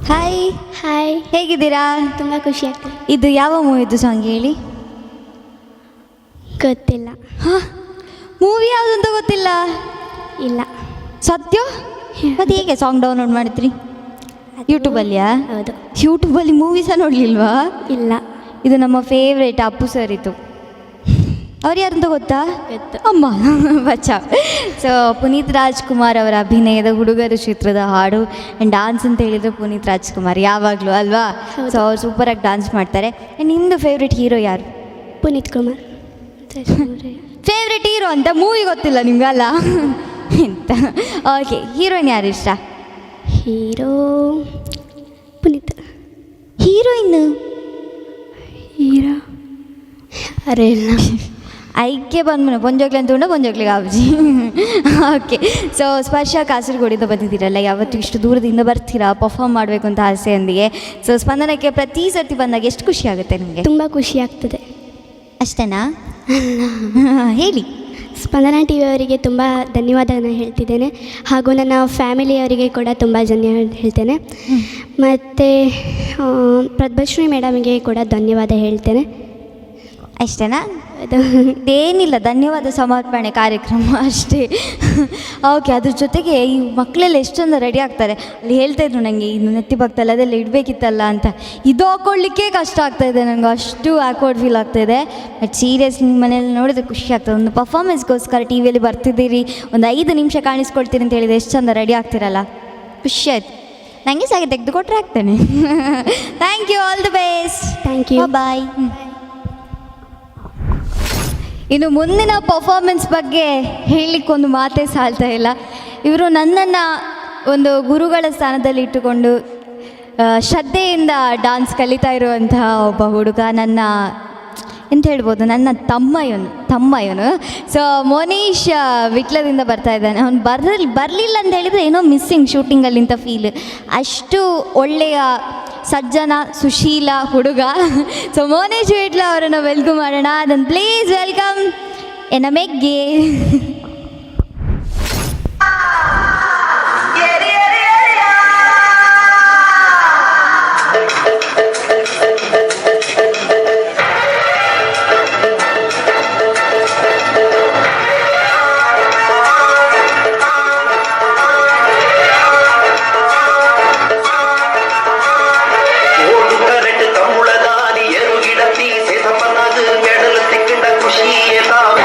ಹಾಯ್ ಹಾಯ್, ಹೇಗಿದ್ದೀರಾ? ತುಂಬ ಖುಷಿ ಆಗ್ತದೆ. ಇದು ಯಾವ ಮೂವಿದು ಸಾಂಗ್ ಹೇಳಿ? ಗೊತ್ತಿಲ್ಲ. ಹಾಂ, ಮೂವಿ ಯಾವುದು ಅಂತ ಗೊತ್ತಿಲ್ಲ? ಇಲ್ಲ. ಸತ್ಯ? ಮತ್ತೆ ಹೇಗೆ ಸಾಂಗ್ ಡೌನ್ಲೋಡ್ ಮಾಡಿದ್ರಿ? ಯೂಟ್ಯೂಬಲ್ಲಿಯಾ? ಹೌದು. ಯೂಟ್ಯೂಬಲ್ಲಿ ಮೂವಿ ಸಹ ನೋಡಲಿಲ್ವಾ? ಇಲ್ಲ. ಇದು ನಮ್ಮ ಫೇವ್ರೇಟ್ ಅಪ್ಪು ಸರ್ ಇದು. ಅವ್ರು ಯಾರಂತ ಗೊತ್ತಾ? ಗೊತ್ತು. ಅಮ್ಮ ಬಚ್ಚ. ಸೊ ಪುನೀತ್ ರಾಜ್ಕುಮಾರ್ ಅವರ ಅಭಿನಯದ ಹುಡುಗರು ಚಿತ್ರದ ಹಾಡು ಆ್ಯಂಡ್ ಡಾನ್ಸ್ ಅಂತ ಹೇಳಿದರೆ ಪುನೀತ್ ರಾಜ್ಕುಮಾರ್ ಯಾವಾಗಲೂ ಅಲ್ವಾ? ಸೊ ಅವ್ರು ಸೂಪರಾಗಿ ಡಾನ್ಸ್ ಮಾಡ್ತಾರೆ. ಆ್ಯಂಡ್ ನಿಮ್ಮದು ಫೇವ್ರೇಟ್ ಹೀರೋ ಯಾರು? ಪುನೀತ್ ಕುಮಾರ್. ಫೇವ್ರೇಟ್ ಹೀರೋ ಅಂತ ಮೂವಿ ಗೊತ್ತಿಲ್ಲ ನಿಮ್ಗೆ ಅಲ್ಲ? ಎಂತ ಓಕೆ, ಹೀರೋಯಿನ್ ಯಾರು ಇಷ್ಟ? ಹೀರೋ ಪುನೀತ್. ಹೀರೋಯಿನ್ ಹೀರೋ ಅರೆ ಇಲ್ಲ. ಐಕೆ ಬಂದ್ಮೇಲೆ ಪೊಂಜೋಗ್ಲಿ ಅಂತ ಉಂಡ ಪೊಂಜೋಗ್ಲಿಗೆ ಆಬ್ಜಿ. ಓಕೆ, ಸೊ ಸ್ಪರ್ಶ ಕಾಸರಗೋಡಿಂದ ಬಂದಿದ್ದೀರಲ್ಲ, ಯಾವತ್ತು ಇಷ್ಟು ದೂರದಿಂದ ಬರ್ತೀರಾ ಪರ್ಫಾರ್ಮ್ ಮಾಡಬೇಕು ಅಂತ ಆಸೆಯೊಂದಿಗೆ. ಸೊ ಸ್ಪಂದನಕ್ಕೆ ಪ್ರತಿ ಸರ್ತಿ ಬಂದಾಗ ಎಷ್ಟು ಖುಷಿ ಆಗುತ್ತೆ ನಿಮಗೆ? ತುಂಬ ಖುಷಿ ಆಗ್ತದೆ. ಅಷ್ಟೇನಾ? ಹೇಳಿ. ಸ್ಪಂದನ ಟಿ ವಿ ಅವರಿಗೆ ತುಂಬ ಧನ್ಯವಾದನ ಹೇಳ್ತಿದ್ದೇನೆ, ಹಾಗೂ ನನ್ನ ಫ್ಯಾಮಿಲಿಯವರಿಗೆ ಕೂಡ ತುಂಬ ಧನ್ಯವಾದ ಹೇಳ್ತೇನೆ. ಮತ್ತು ಪದ್ಮಶ್ರೀ ಮೇಡಮಿಗೆ ಕೂಡ ಧನ್ಯವಾದ ಹೇಳ್ತೇನೆ. ಅಷ್ಟೇನಾ? ಇದೇನಿಲ್ಲ, ಧನ್ಯವಾದ ಸಮರ್ಪಣೆ ಕಾರ್ಯಕ್ರಮ ಅಷ್ಟೇ. ಓಕೆ, ಅದ್ರ ಜೊತೆಗೆ ಈ ಮಕ್ಕಳೆಲ್ಲ ಎಷ್ಟು ಚಂದ ರೆಡಿ ಆಗ್ತಾರೆ. ಅಲ್ಲಿ ಹೇಳ್ತಾಯಿದ್ರು ನನಗೆ ಇನ್ನು ನೆತ್ತಿ ಭಕ್ತಲ್ಲ ಅದೆಲ್ಲ ಇಡಬೇಕಿತ್ತಲ್ಲ ಅಂತ. ಇದು ಹಾಕ್ಕೊಳ್ಳಿಕ್ಕೆ ಕಷ್ಟ ಆಗ್ತಾಯಿದೆ ನನಗೆ, ಅಷ್ಟು ಆಕ್ವರ್ಡ್ ಫೀಲ್ ಆಗ್ತಾಯಿದೆ. ಬಟ್ ಸೀರಿಯಸ್ ನಿಮ್ಮ ಮನೇಲಿ ನೋಡಿದ್ರೆ ಖುಷಿ ಆಗ್ತದೆ. ಒಂದು ಪರ್ಫಾರ್ಮೆನ್ಸ್ಗೋಸ್ಕರ ಟಿ ವಿಯಲ್ಲಿ ಬರ್ತಿದ್ದೀರಿ, ಒಂದು 5 ನಿಮಿಷ ಕಾಣಿಸ್ಕೊಳ್ತೀರಿ ಅಂತ ಹೇಳಿದರೆ ಎಷ್ಟು ಚಂದ ರೆಡಿ ಆಗ್ತಿರಲ್ಲ, ಖುಷಿ ಆಯ್ತು. ನನಗೆ ಸಾಗಿ ತೆಗೆದುಕೊಟ್ರೆ ಆಗ್ತೇನೆ. Thank you, all the best. Thank you, bye. ಇನ್ನು ಮುಂದಿನ ಪರ್ಫಾರ್ಮೆನ್ಸ್ ಬಗ್ಗೆ ಹೇಳಲಿಕ್ಕೊಂದು ಮಾತೇ ಸಾಲ್ತಾ ಇಲ್ಲ. ಇವರು ನನ್ನನ್ನು ಒಂದು ಗುರುಗಳ ಸ್ಥಾನದಲ್ಲಿ ಇಟ್ಟುಕೊಂಡು ಶ್ರದ್ಧೆಯಿಂದ ಡ್ಯಾನ್ಸ್ ಕಲಿತಾ ಇರುವಂತಹ ಒಬ್ಬ ಹುಡುಗ, ನನ್ನ ಎಂತ ಹೇಳ್ಬೋದು, ನನ್ನ ತಮ್ಮ ಇವನು. ಸೊ ಮೋನೀಶ್ ವಿಟ್ಲದಿಂದ ಬರ್ತಾ ಇದ್ದಾನೆ. ಅವ್ನು ಬರಲಿಲ್ಲ ಅಂತ ಹೇಳಿದರೆ ಏನೋ ಮಿಸ್ಸಿಂಗ್ ಶೂಟಿಂಗಲ್ಲಿಂತ ಫೀಲ್. ಅಷ್ಟು ಒಳ್ಳೆಯ ಸಜ್ಜನ ಸುಶೀಲ ಹುಡುಗ. ಸೊ ಮೋನೀಶ್ ವಿಟ್ಲ ಅವರನ್ನು ವೆಲ್ಕಮ್ ಮಾಡೋಣ. ಅದನ್ನು ಪ್ಲೀಸ್ ವೆಲ್ಕಮ್ ಎನ್ನ ಮೆಗ್ಗೆ. குஷியே தான்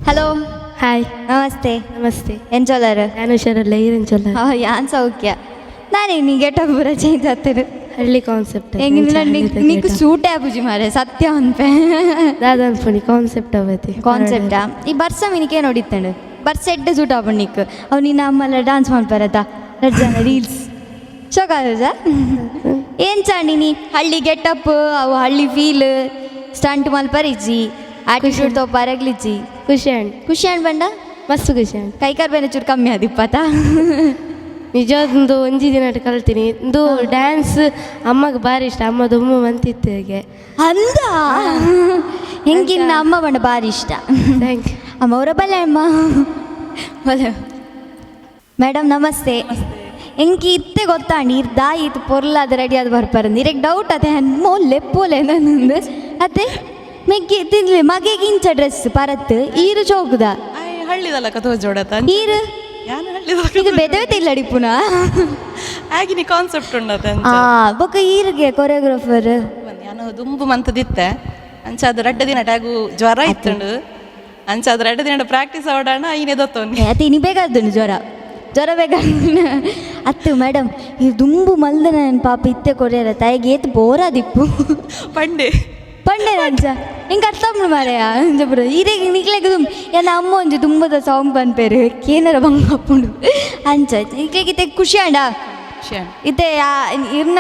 ಹಲೋ, ಹಾಯ್, ನಮಸ್ತೆ. ನಮಸ್ತೆ. ಏನು ಚೊಲ್ಲರ? ನಾನು ಹುಷಾರಲ್ಲ, ಏನೇನು ಚೊಲ್ಲ? ಯಾನ್ ಸೌಖ್ಯ. ನಾನೇ ನೀ ಗೆಟಪ್ ಪೂರ ಚೇಂಜ್ ಆಗ್ತೇನೆ. ಹಳ್ಳಿ ಕಾನ್ಸೆಪ್ಟ್ ಹೆಂಗಿಲ್ಲ ನೀಕು ಸೂಟೇ ಆಪುಜಿ ಮಾರೆ, ಸತ್ಯ ಅನ್ಪೆ. ದಾದನ್ ಫುನಿ ಕಾನ್ಸೆಪ್ಟ್ ಅವತಿ ಕಾನ್ಸೆಪ್ಟಾ ಈ ಬರ್ಸ ಮಿನಿಕೆ ನೋಡಿತ್ತಂಡು ಬರ್ಸ ಎಡ್ಡೆ ಸೂಟ್ ಆಪು ನಿಕ್ ಅವು ನಿನ್ನ ಅಮ್ಮಲ್ಲ ಡ್ಯಾನ್ಸ್ ಮಾಡ್ಬಾರತ್ತ ರಜ್ಜಾನ ರೀಲ್ಸ್ ಶೋಕಾದ ಏನು ಚಾಂಡಿ ನೀ ಹಳ್ಳಿ ಗೆಟಪ್ ಅವು ಹಳ್ಳಿ ಫೀಲ್ ಸ್ಟಂಟ್ ಮಲ್ಪರಿಜ್ಜಿ ಆಟಿಟ್ಯೂಡ್ ತೊಪ್ಪಾರಗ್ಲಿಜ್ಜಿ ಖುಷಿ ಅಣ್ಣ ಬಂಡ ಮಸ್ತ್ ಖುಷಿ ಅಣ್ಣ. ಕೈಕಾರ್ ಬೇನೆ ಚೂರು ಕಮ್ಮಿ ಆದಿಪ್ಪತ್ತ ನಿಜವಾದೊಂದು ಒಂಜಿ ದಿನ ಕಲ್ತೀನಿ ಇಂದು ಡ್ಯಾನ್ಸ್ ಅಮ್ಮಗೆ ಭಾರಿ ಇಷ್ಟ. ಅಮ್ಮ ದುಮ್ಮು ಅಂತಿತ್ತು ಹೇಗೆ ಅಂದ ಹೆಂಗಿನ್ನ ಅಮ್ಮ ಬಂಡ ಭಾರಿ ಇಷ್ಟ. Thank you. ಅಮ್ಮ ಅವರ ಬಲ್ಲ ಅಮ್ಮ ಬಲ್ಲ. ಮೇಡಮ್ ನಮಸ್ತೆ. ಎಂಕಿ ಇತ್ತೆ ಗೊತ್ತಾಂಡಿ ದಾಯಿತು ಪೊರ್ಲಾದ ರೆಡಿ ಆದ ಬರ್ಪಾರಂದು ಇರಕ್ಕೆ ಡೌಟ್ ಅದೇ ಮೊಲ್ಲೆ ಪೋಲೆ ನನ್ನೊಂದು ಅತ್ತೆ ಮೆಗ್ಗೆ ತಿನ್ಲಿ ಮಗೆಗೆ ಇಂಚ ಡ್ರೆಸ್ ಪರತ್ ಈರು ಚೌಕದ ಹಳ್ಳಿದಲ್ಲ ಕಥೋ ಜೋಡತ ಈರು ಇದು ಬೆದವತೆ ಇಲ್ಲ ಡಿಪುನ ಆಗಿನಿ ಕಾನ್ಸೆಪ್ಟ್ ಉಂಡತೆ ಬೊಕ್ಕ ಈರಿಗೆ ಕೊರಿಯೋಗ್ರಾಫರ್ ನಾನು ದುಂಬು ಮಂತದಿತ್ತೆ ಅಂಚಾದ ರೆಡ್ಡ ದಿನ ಟ್ಯಾಗು ಜ್ವರ ಇತ್ತುಂಡು ಅಂಚಾದ ರೆಡ್ಡ ದಿನ ಪ್ರಾಕ್ಟೀಸ್ ಆವಡಣ ಐನೇ ದತ್ತೋನಿ ಅತ್ತೆ ಇನಿ ಬೇಕಾದ್ದು ಜ್ವರ ಬೇಕಾದ ಅತ್ತು ಮೇಡಮ್ ಈ ದುಂಬು ಮಲ್ದನ ನನ್ನ ಪಾಪ ಇತ್ತೆ ಕೊರಿಯರ ತಾಯಿಗೆ ಏತ್ ಬೋರಾದಿಪ್ಪು ಪಂಡೆ ಅಂಚ ಹಿಂಗೆ ಅರ್ಥ ಮಾರೆಯ ಅಂಜಬ್ರ ಈರೆಗೆ ನಿಕ್ಲೆಗೆ ನನ್ನ ಅಮ್ಮ ಒಂಜಿ ತುಂಬದ ಸಾಂಗ್ ಬಂದ್ಪೇರು ಏನಾರ ಬಂಗ ಅಪ್ಪುಂಡು ಅಂಚ ಈಗೀತೆ ಖುಷಿ ಅಂಡ ಇತ್ತೆ ಇರ್ನ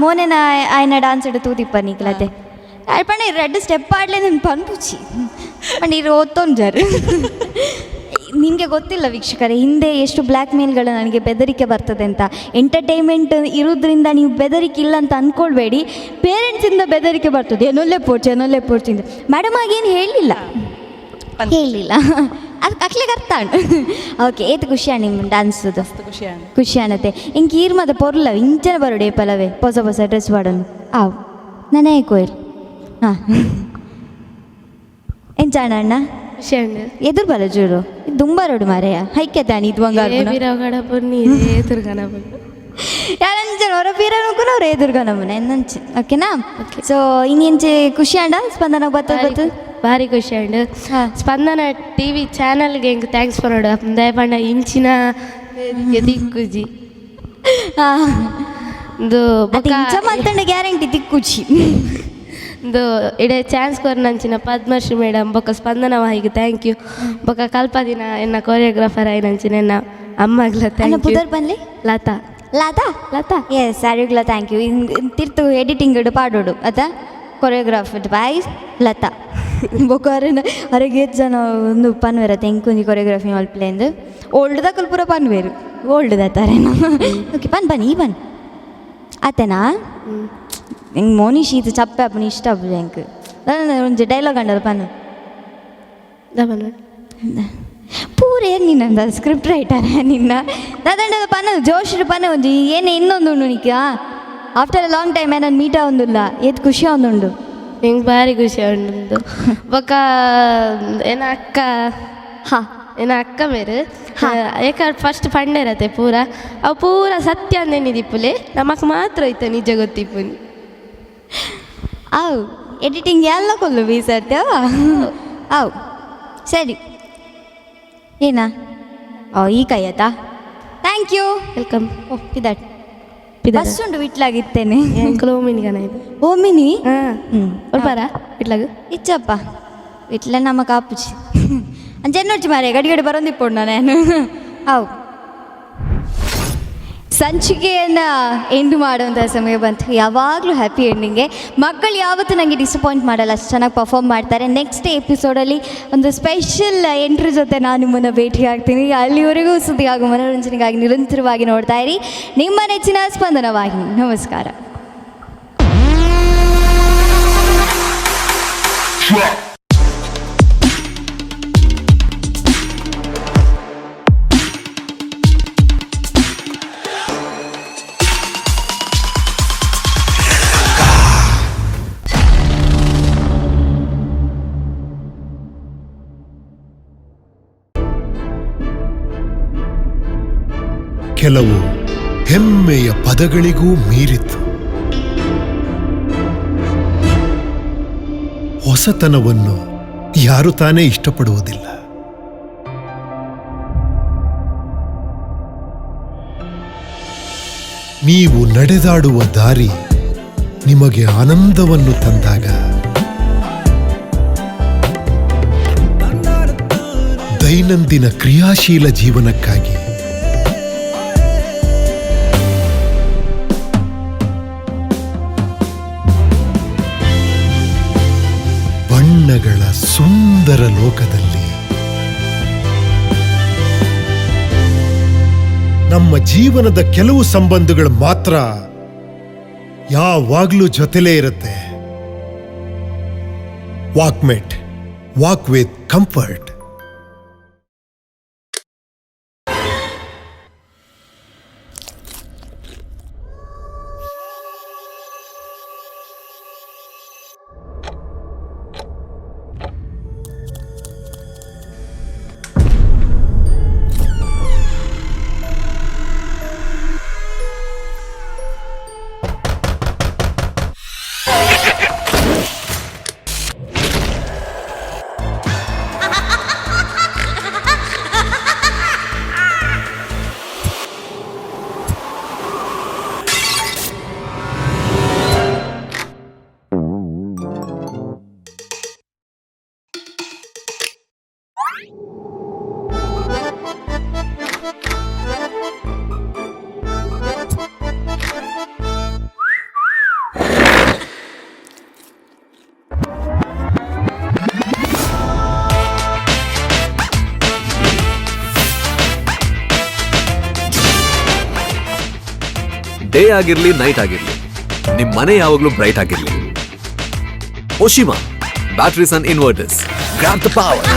ಮೋನೆನ ಆಯ್ನ ಡ್ಯಾನ್ಸ್ ಇಡು ತೂತಿಪ್ಪ ನಿಕ್ಲತೆ ಪಂಡ ರೆಡ್ ಸ್ಟೆಪ್ ಆಡ್ಲೆ ನನ್ನ ಪನ್ಪುಚಿ ಪಂಡ ಇರು ಓದ್ತೊಂದು ಜರ್ ನಿಮಗೆ ಗೊತ್ತಿಲ್ಲ ವೀಕ್ಷಕರೇ, ಹಿಂದೆ ಎಷ್ಟು ಬ್ಲ್ಯಾಕ್ ಮೇಲ್ಗಳು ನನಗೆ ಬೆದರಿಕೆ ಬರ್ತದೆ ಅಂತ. ಎಂಟರ್ಟೈನ್ಮೆಂಟ್ ಇರೋದ್ರಿಂದ ನೀವು ಬೆದರಿಕೆ ಇಲ್ಲ ಅಂತ ಅಂದ್ಕೊಳ್ಬೇಡಿ. ಪೇರೆಂಟ್ಸಿಂದ ಬೆದರಿಕೆ ಬರ್ತದೆ, ಏನೊಲ್ಲೆ ಪೋಡ್ಚಿಂದ ಮೇಡಮ್ ಆಗೇನು ಹೇಳಿಲ್ಲ ಅದು ಅಕ್ಲಿಗೆ ಅರ್ಥ ಓಕೆ ಏತು ಖುಷಿ ನಿಮ್ಮ ಡ್ಯಾನ್ಸದು ಖುಷಿ ಅನ್ನತ್ತೆ. ಹಿಂಗೆ ಈರ್ಮದ ಪೊರ್ಲ ಇಂಚನೆ ಬರೋಡೆ ಪಲವೇ ಹೊಸ ಡ್ರೆಸ್ ಮಾಡೋನು ಆವು ನಾನೇ ಕೋಯಿಲ್ ಹಾಂ ಎಂಚಾಣ ಅಣ್ಣ ಖುಷಿ ಅಣ್ಣ ಎದುರು ಬಲ ಜೂರು ತುಂಬ ರೋಡು ಮಾರೆಯ ಹೈಕೆ ತಾನಿ ಇದು ಯಾರಂಚೆ ಹೊರ ಪೀರನಕ್ಕೂ ಅವ್ರು ಎದುರುಗನಮ್ಮನೆ ಎಂದಂಚೆ ಓಕೆನಾ. ಸೊ ಇನ್ನೆಂಚೆ ಖುಷಿ ಅಂಡ ಸ್ಪಂದನ ಬತ್ತು ಭಾರಿ ಖುಷಿ ಅಂಡ್ ಸ್ಪಂದನ ಟಿವಿ ಚಾನಲ್ಗೆ ಹೆಂಗೆ ಥ್ಯಾಂಕ್ಸ್ ಮಾಡೋಡು ದಯಪಂಡ ಇಂಚಿನ ದಿಕ್ಕುಜಿ ಮಾತಾಡ ಗ್ಯಾರಂಟಿ ದಿಕ್ಕುಜಿ ಇಡೇ ಚಾನ್ಸ್ ಕೊರ್ನಂಚಿನ ಪದ್ಮಶ್ರೀ ಮೇಡಮ್ ಬೊಕ್ಕ ಸ್ಪಂದನ ವಾಹಿಗೆ ಥ್ಯಾಂಕ್ ಯು. ಬೊಕ್ಕ ಕಲ್ಪ ದಿನ ಎನ್ನ ಕೊರಿಯೋಗ್ರಾಫರ್ ಆಯ್ನಂಚಿನ ಎನ್ನ ಅಮ್ಮಗ್ಲ ಥ್ಯಾಂಕ್ ಯು. ಬನ್ನಿ ಲತಾ ಎಸ್ ಅಡುಗ್ಲ ಥ್ಯಾಂಕ್ ಯು. ತಿರ್ತು ಎಡಿಟಿಂಗ್ ಇಡು ಪಾಡೋಡು ಅದ ಕೊರಿಯೋಗ್ರಾಫರ್ ಬಾಯ್ ಲತಾ ಬೊಕ್ಕ ಹೊರಗೆ ಜನ ಒಂದು ಪನ್ವೇರ ತೆಂಕುಂದಿ ಕೊರಿಯೋಗ್ರಾಫಿ ಮಲ್ಪ್ಲೆಂದು ಓಲ್ಡ್ದ ಕಲ್ಪುರ ಪನ್ವೇರು ಓಲ್ಡ್ದ ತಾರೇನ ಓಕೆ ಬನ್ನಿ ಆತನಾ ಹೆಂಗೆ ಮೋನಿ ಶೀತ ಚಪ್ಪೆ ಅಪ್ಪನ ಇಷ್ಟ ಅಪ್ಪು ಹೆಂಗೆ ಒಂಜಿ ಡೈಲಾಗ್ ಅಂಡದ ಪನ್ನು ಪೂರೇ ನಿನ್ನ ಸ್ಕ್ರಿಪ್ಟ್ ರೈಟರ್ ನಿನ್ನ ದಾದಂಡದ ಪನ್ನ ಜೋಶಿರು ಪನ್ನ ಒಂಜಿ ಏನೇ ಇನ್ನೊಂದು ಉಂಡು ನಿಕ್ಕ ಆಫ್ಟರ್ ಅ ಲಾಂಗ್ ಟೈಮ್ ನಾನು ಮೀಟ ಒಂದಿಲ್ಲ ಏತ್ ಖುಷಿ ಒಂದುಂಡು ಹೆಂಗೆ ಭಾರಿ ಖುಷಿ ಉಂಡು ಬೊಕ್ಕ ಏನ ಅಕ್ಕ ಮೇರು ಯಾಕಂದ್ರೆ ಫಸ್ಟ್ ಪಂಡ ಇರತ್ತೆ ಅವು ಪೂರ ಸತ್ಯ ಅಂದೇನಿದಿಪ್ಪುಲೆ ನಮಕ್ ಮಾತ್ರ ಐತೆ ನಿಜ ಗೊತ್ತಿಪ್ಪುನಿ ಅವು ಎಡಿಟಿಂಗ್ ಎಲ್ಲ ಕೊಲ್ಲು ಬೀಸರ್ತೇವ ಅವು ಸರಿ ಏನಾ ಈ ಕೈಯತಾ ಥ್ಯಾಂಕ್ ಯು ವೆಲ್ಕಮ್. ಪಿದಾಟ್ ಬಸ್ ಉಂಡು ವಿಟ್ಲಾಗಿತ್ತೇನೆ ಓಮಿನಿಗನ ಇದು ಓಮಿನಿ ಬರ್ಬಾರ ವಿಟ್ಲಾಗ ಇಚ್ಚಪ್ಪ ವಿಟ್ಲ ನಮ್ಮ ಕಾಪುಚಿ ಅಂಚೆನ್ನೊಚ್ಚಿ ಮಾರೆ ಗಡಿ ಬರೋದಿಪ್ಪುಂಡು ನಾನು ಅವು ಸಂಚಿಕೆಯನ್ನು ಎಂಡ್ ಮಾಡುವಂಥ ಸಮಯ ಬಂತು. ಯಾವಾಗಲೂ ಹ್ಯಾಪಿ ಎಂಡಿಂಗೆ. ಮಕ್ಕಳು ಯಾವತ್ತೂ ನನಗೆ ಡಿಸಪಾಯಿಂಟ್ ಮಾಡಲ್ಲ, ಅಷ್ಟು ಚೆನ್ನಾಗಿ ಪರ್ಫಾರ್ಮ್ ಮಾಡ್ತಾರೆ. ನೆಕ್ಸ್ಟ್ ಎಪಿಸೋಡಲ್ಲಿ ಒಂದು ಸ್ಪೆಷಲ್ ಎಂಟ್ರಿ ಜೊತೆ ನಾನು ನಿಮ್ಮನ್ನು ಭೇಟಿ ಆಗ್ತೀನಿ. ಅಲ್ಲಿವರೆಗೂ ಸುದ್ದಿ ಹಾಗೂ ಮನೋರಂಜನೆಗಾಗಿ ನಿರಂತರವಾಗಿ ನೋಡ್ತಾ ಇರಿ ನಿಮ್ಮ ನೆಚ್ಚಿನ ಸ್ಪಂದನ ವಾಹಿನಿ. ನಮಸ್ಕಾರ. ಕೆಲವು ಹೆಮ್ಮೆಯ ಪದಗಳಿಗೂ ಮೀರಿತು. ಹೊಸತನವನ್ನು ಯಾರು ತಾನೇ ಇಷ್ಟಪಡುವುದಿಲ್ಲ. ನೀವು ನಡೆದಾಡುವ ದಾರಿ ನಿಮಗೆ ಆನಂದವನ್ನು ತಂದಾಗ, ದೈನಂದಿನ ಕ್ರಿಯಾಶೀಲ ಜೀವನಕ್ಕಾಗಿ ಬಣ್ಣಗಳ ಸುಂದರ ಲೋಕದಲ್ಲಿ ನಮ್ಮ ಜೀವನದ ಕೆಲವು ಸಂಬಂಧಗಳು ಮಾತ್ರ ಯಾವಾಗ್ಲೂ ಜೊತೆಲೇ ಇರುತ್ತೆ. Walkmate, walk with comfort. Day ಆಗಿರ್ಲಿ ನೈಟ್ ಆಗಿರ್ಲಿ, ನಿಮ್ ಮನೆ ಯಾವಾಗ್ಲೂ ಬ್ರೈಟ್ ಆಗಿರ್ಲಿ. Oshima batteries and inverters, grab the power.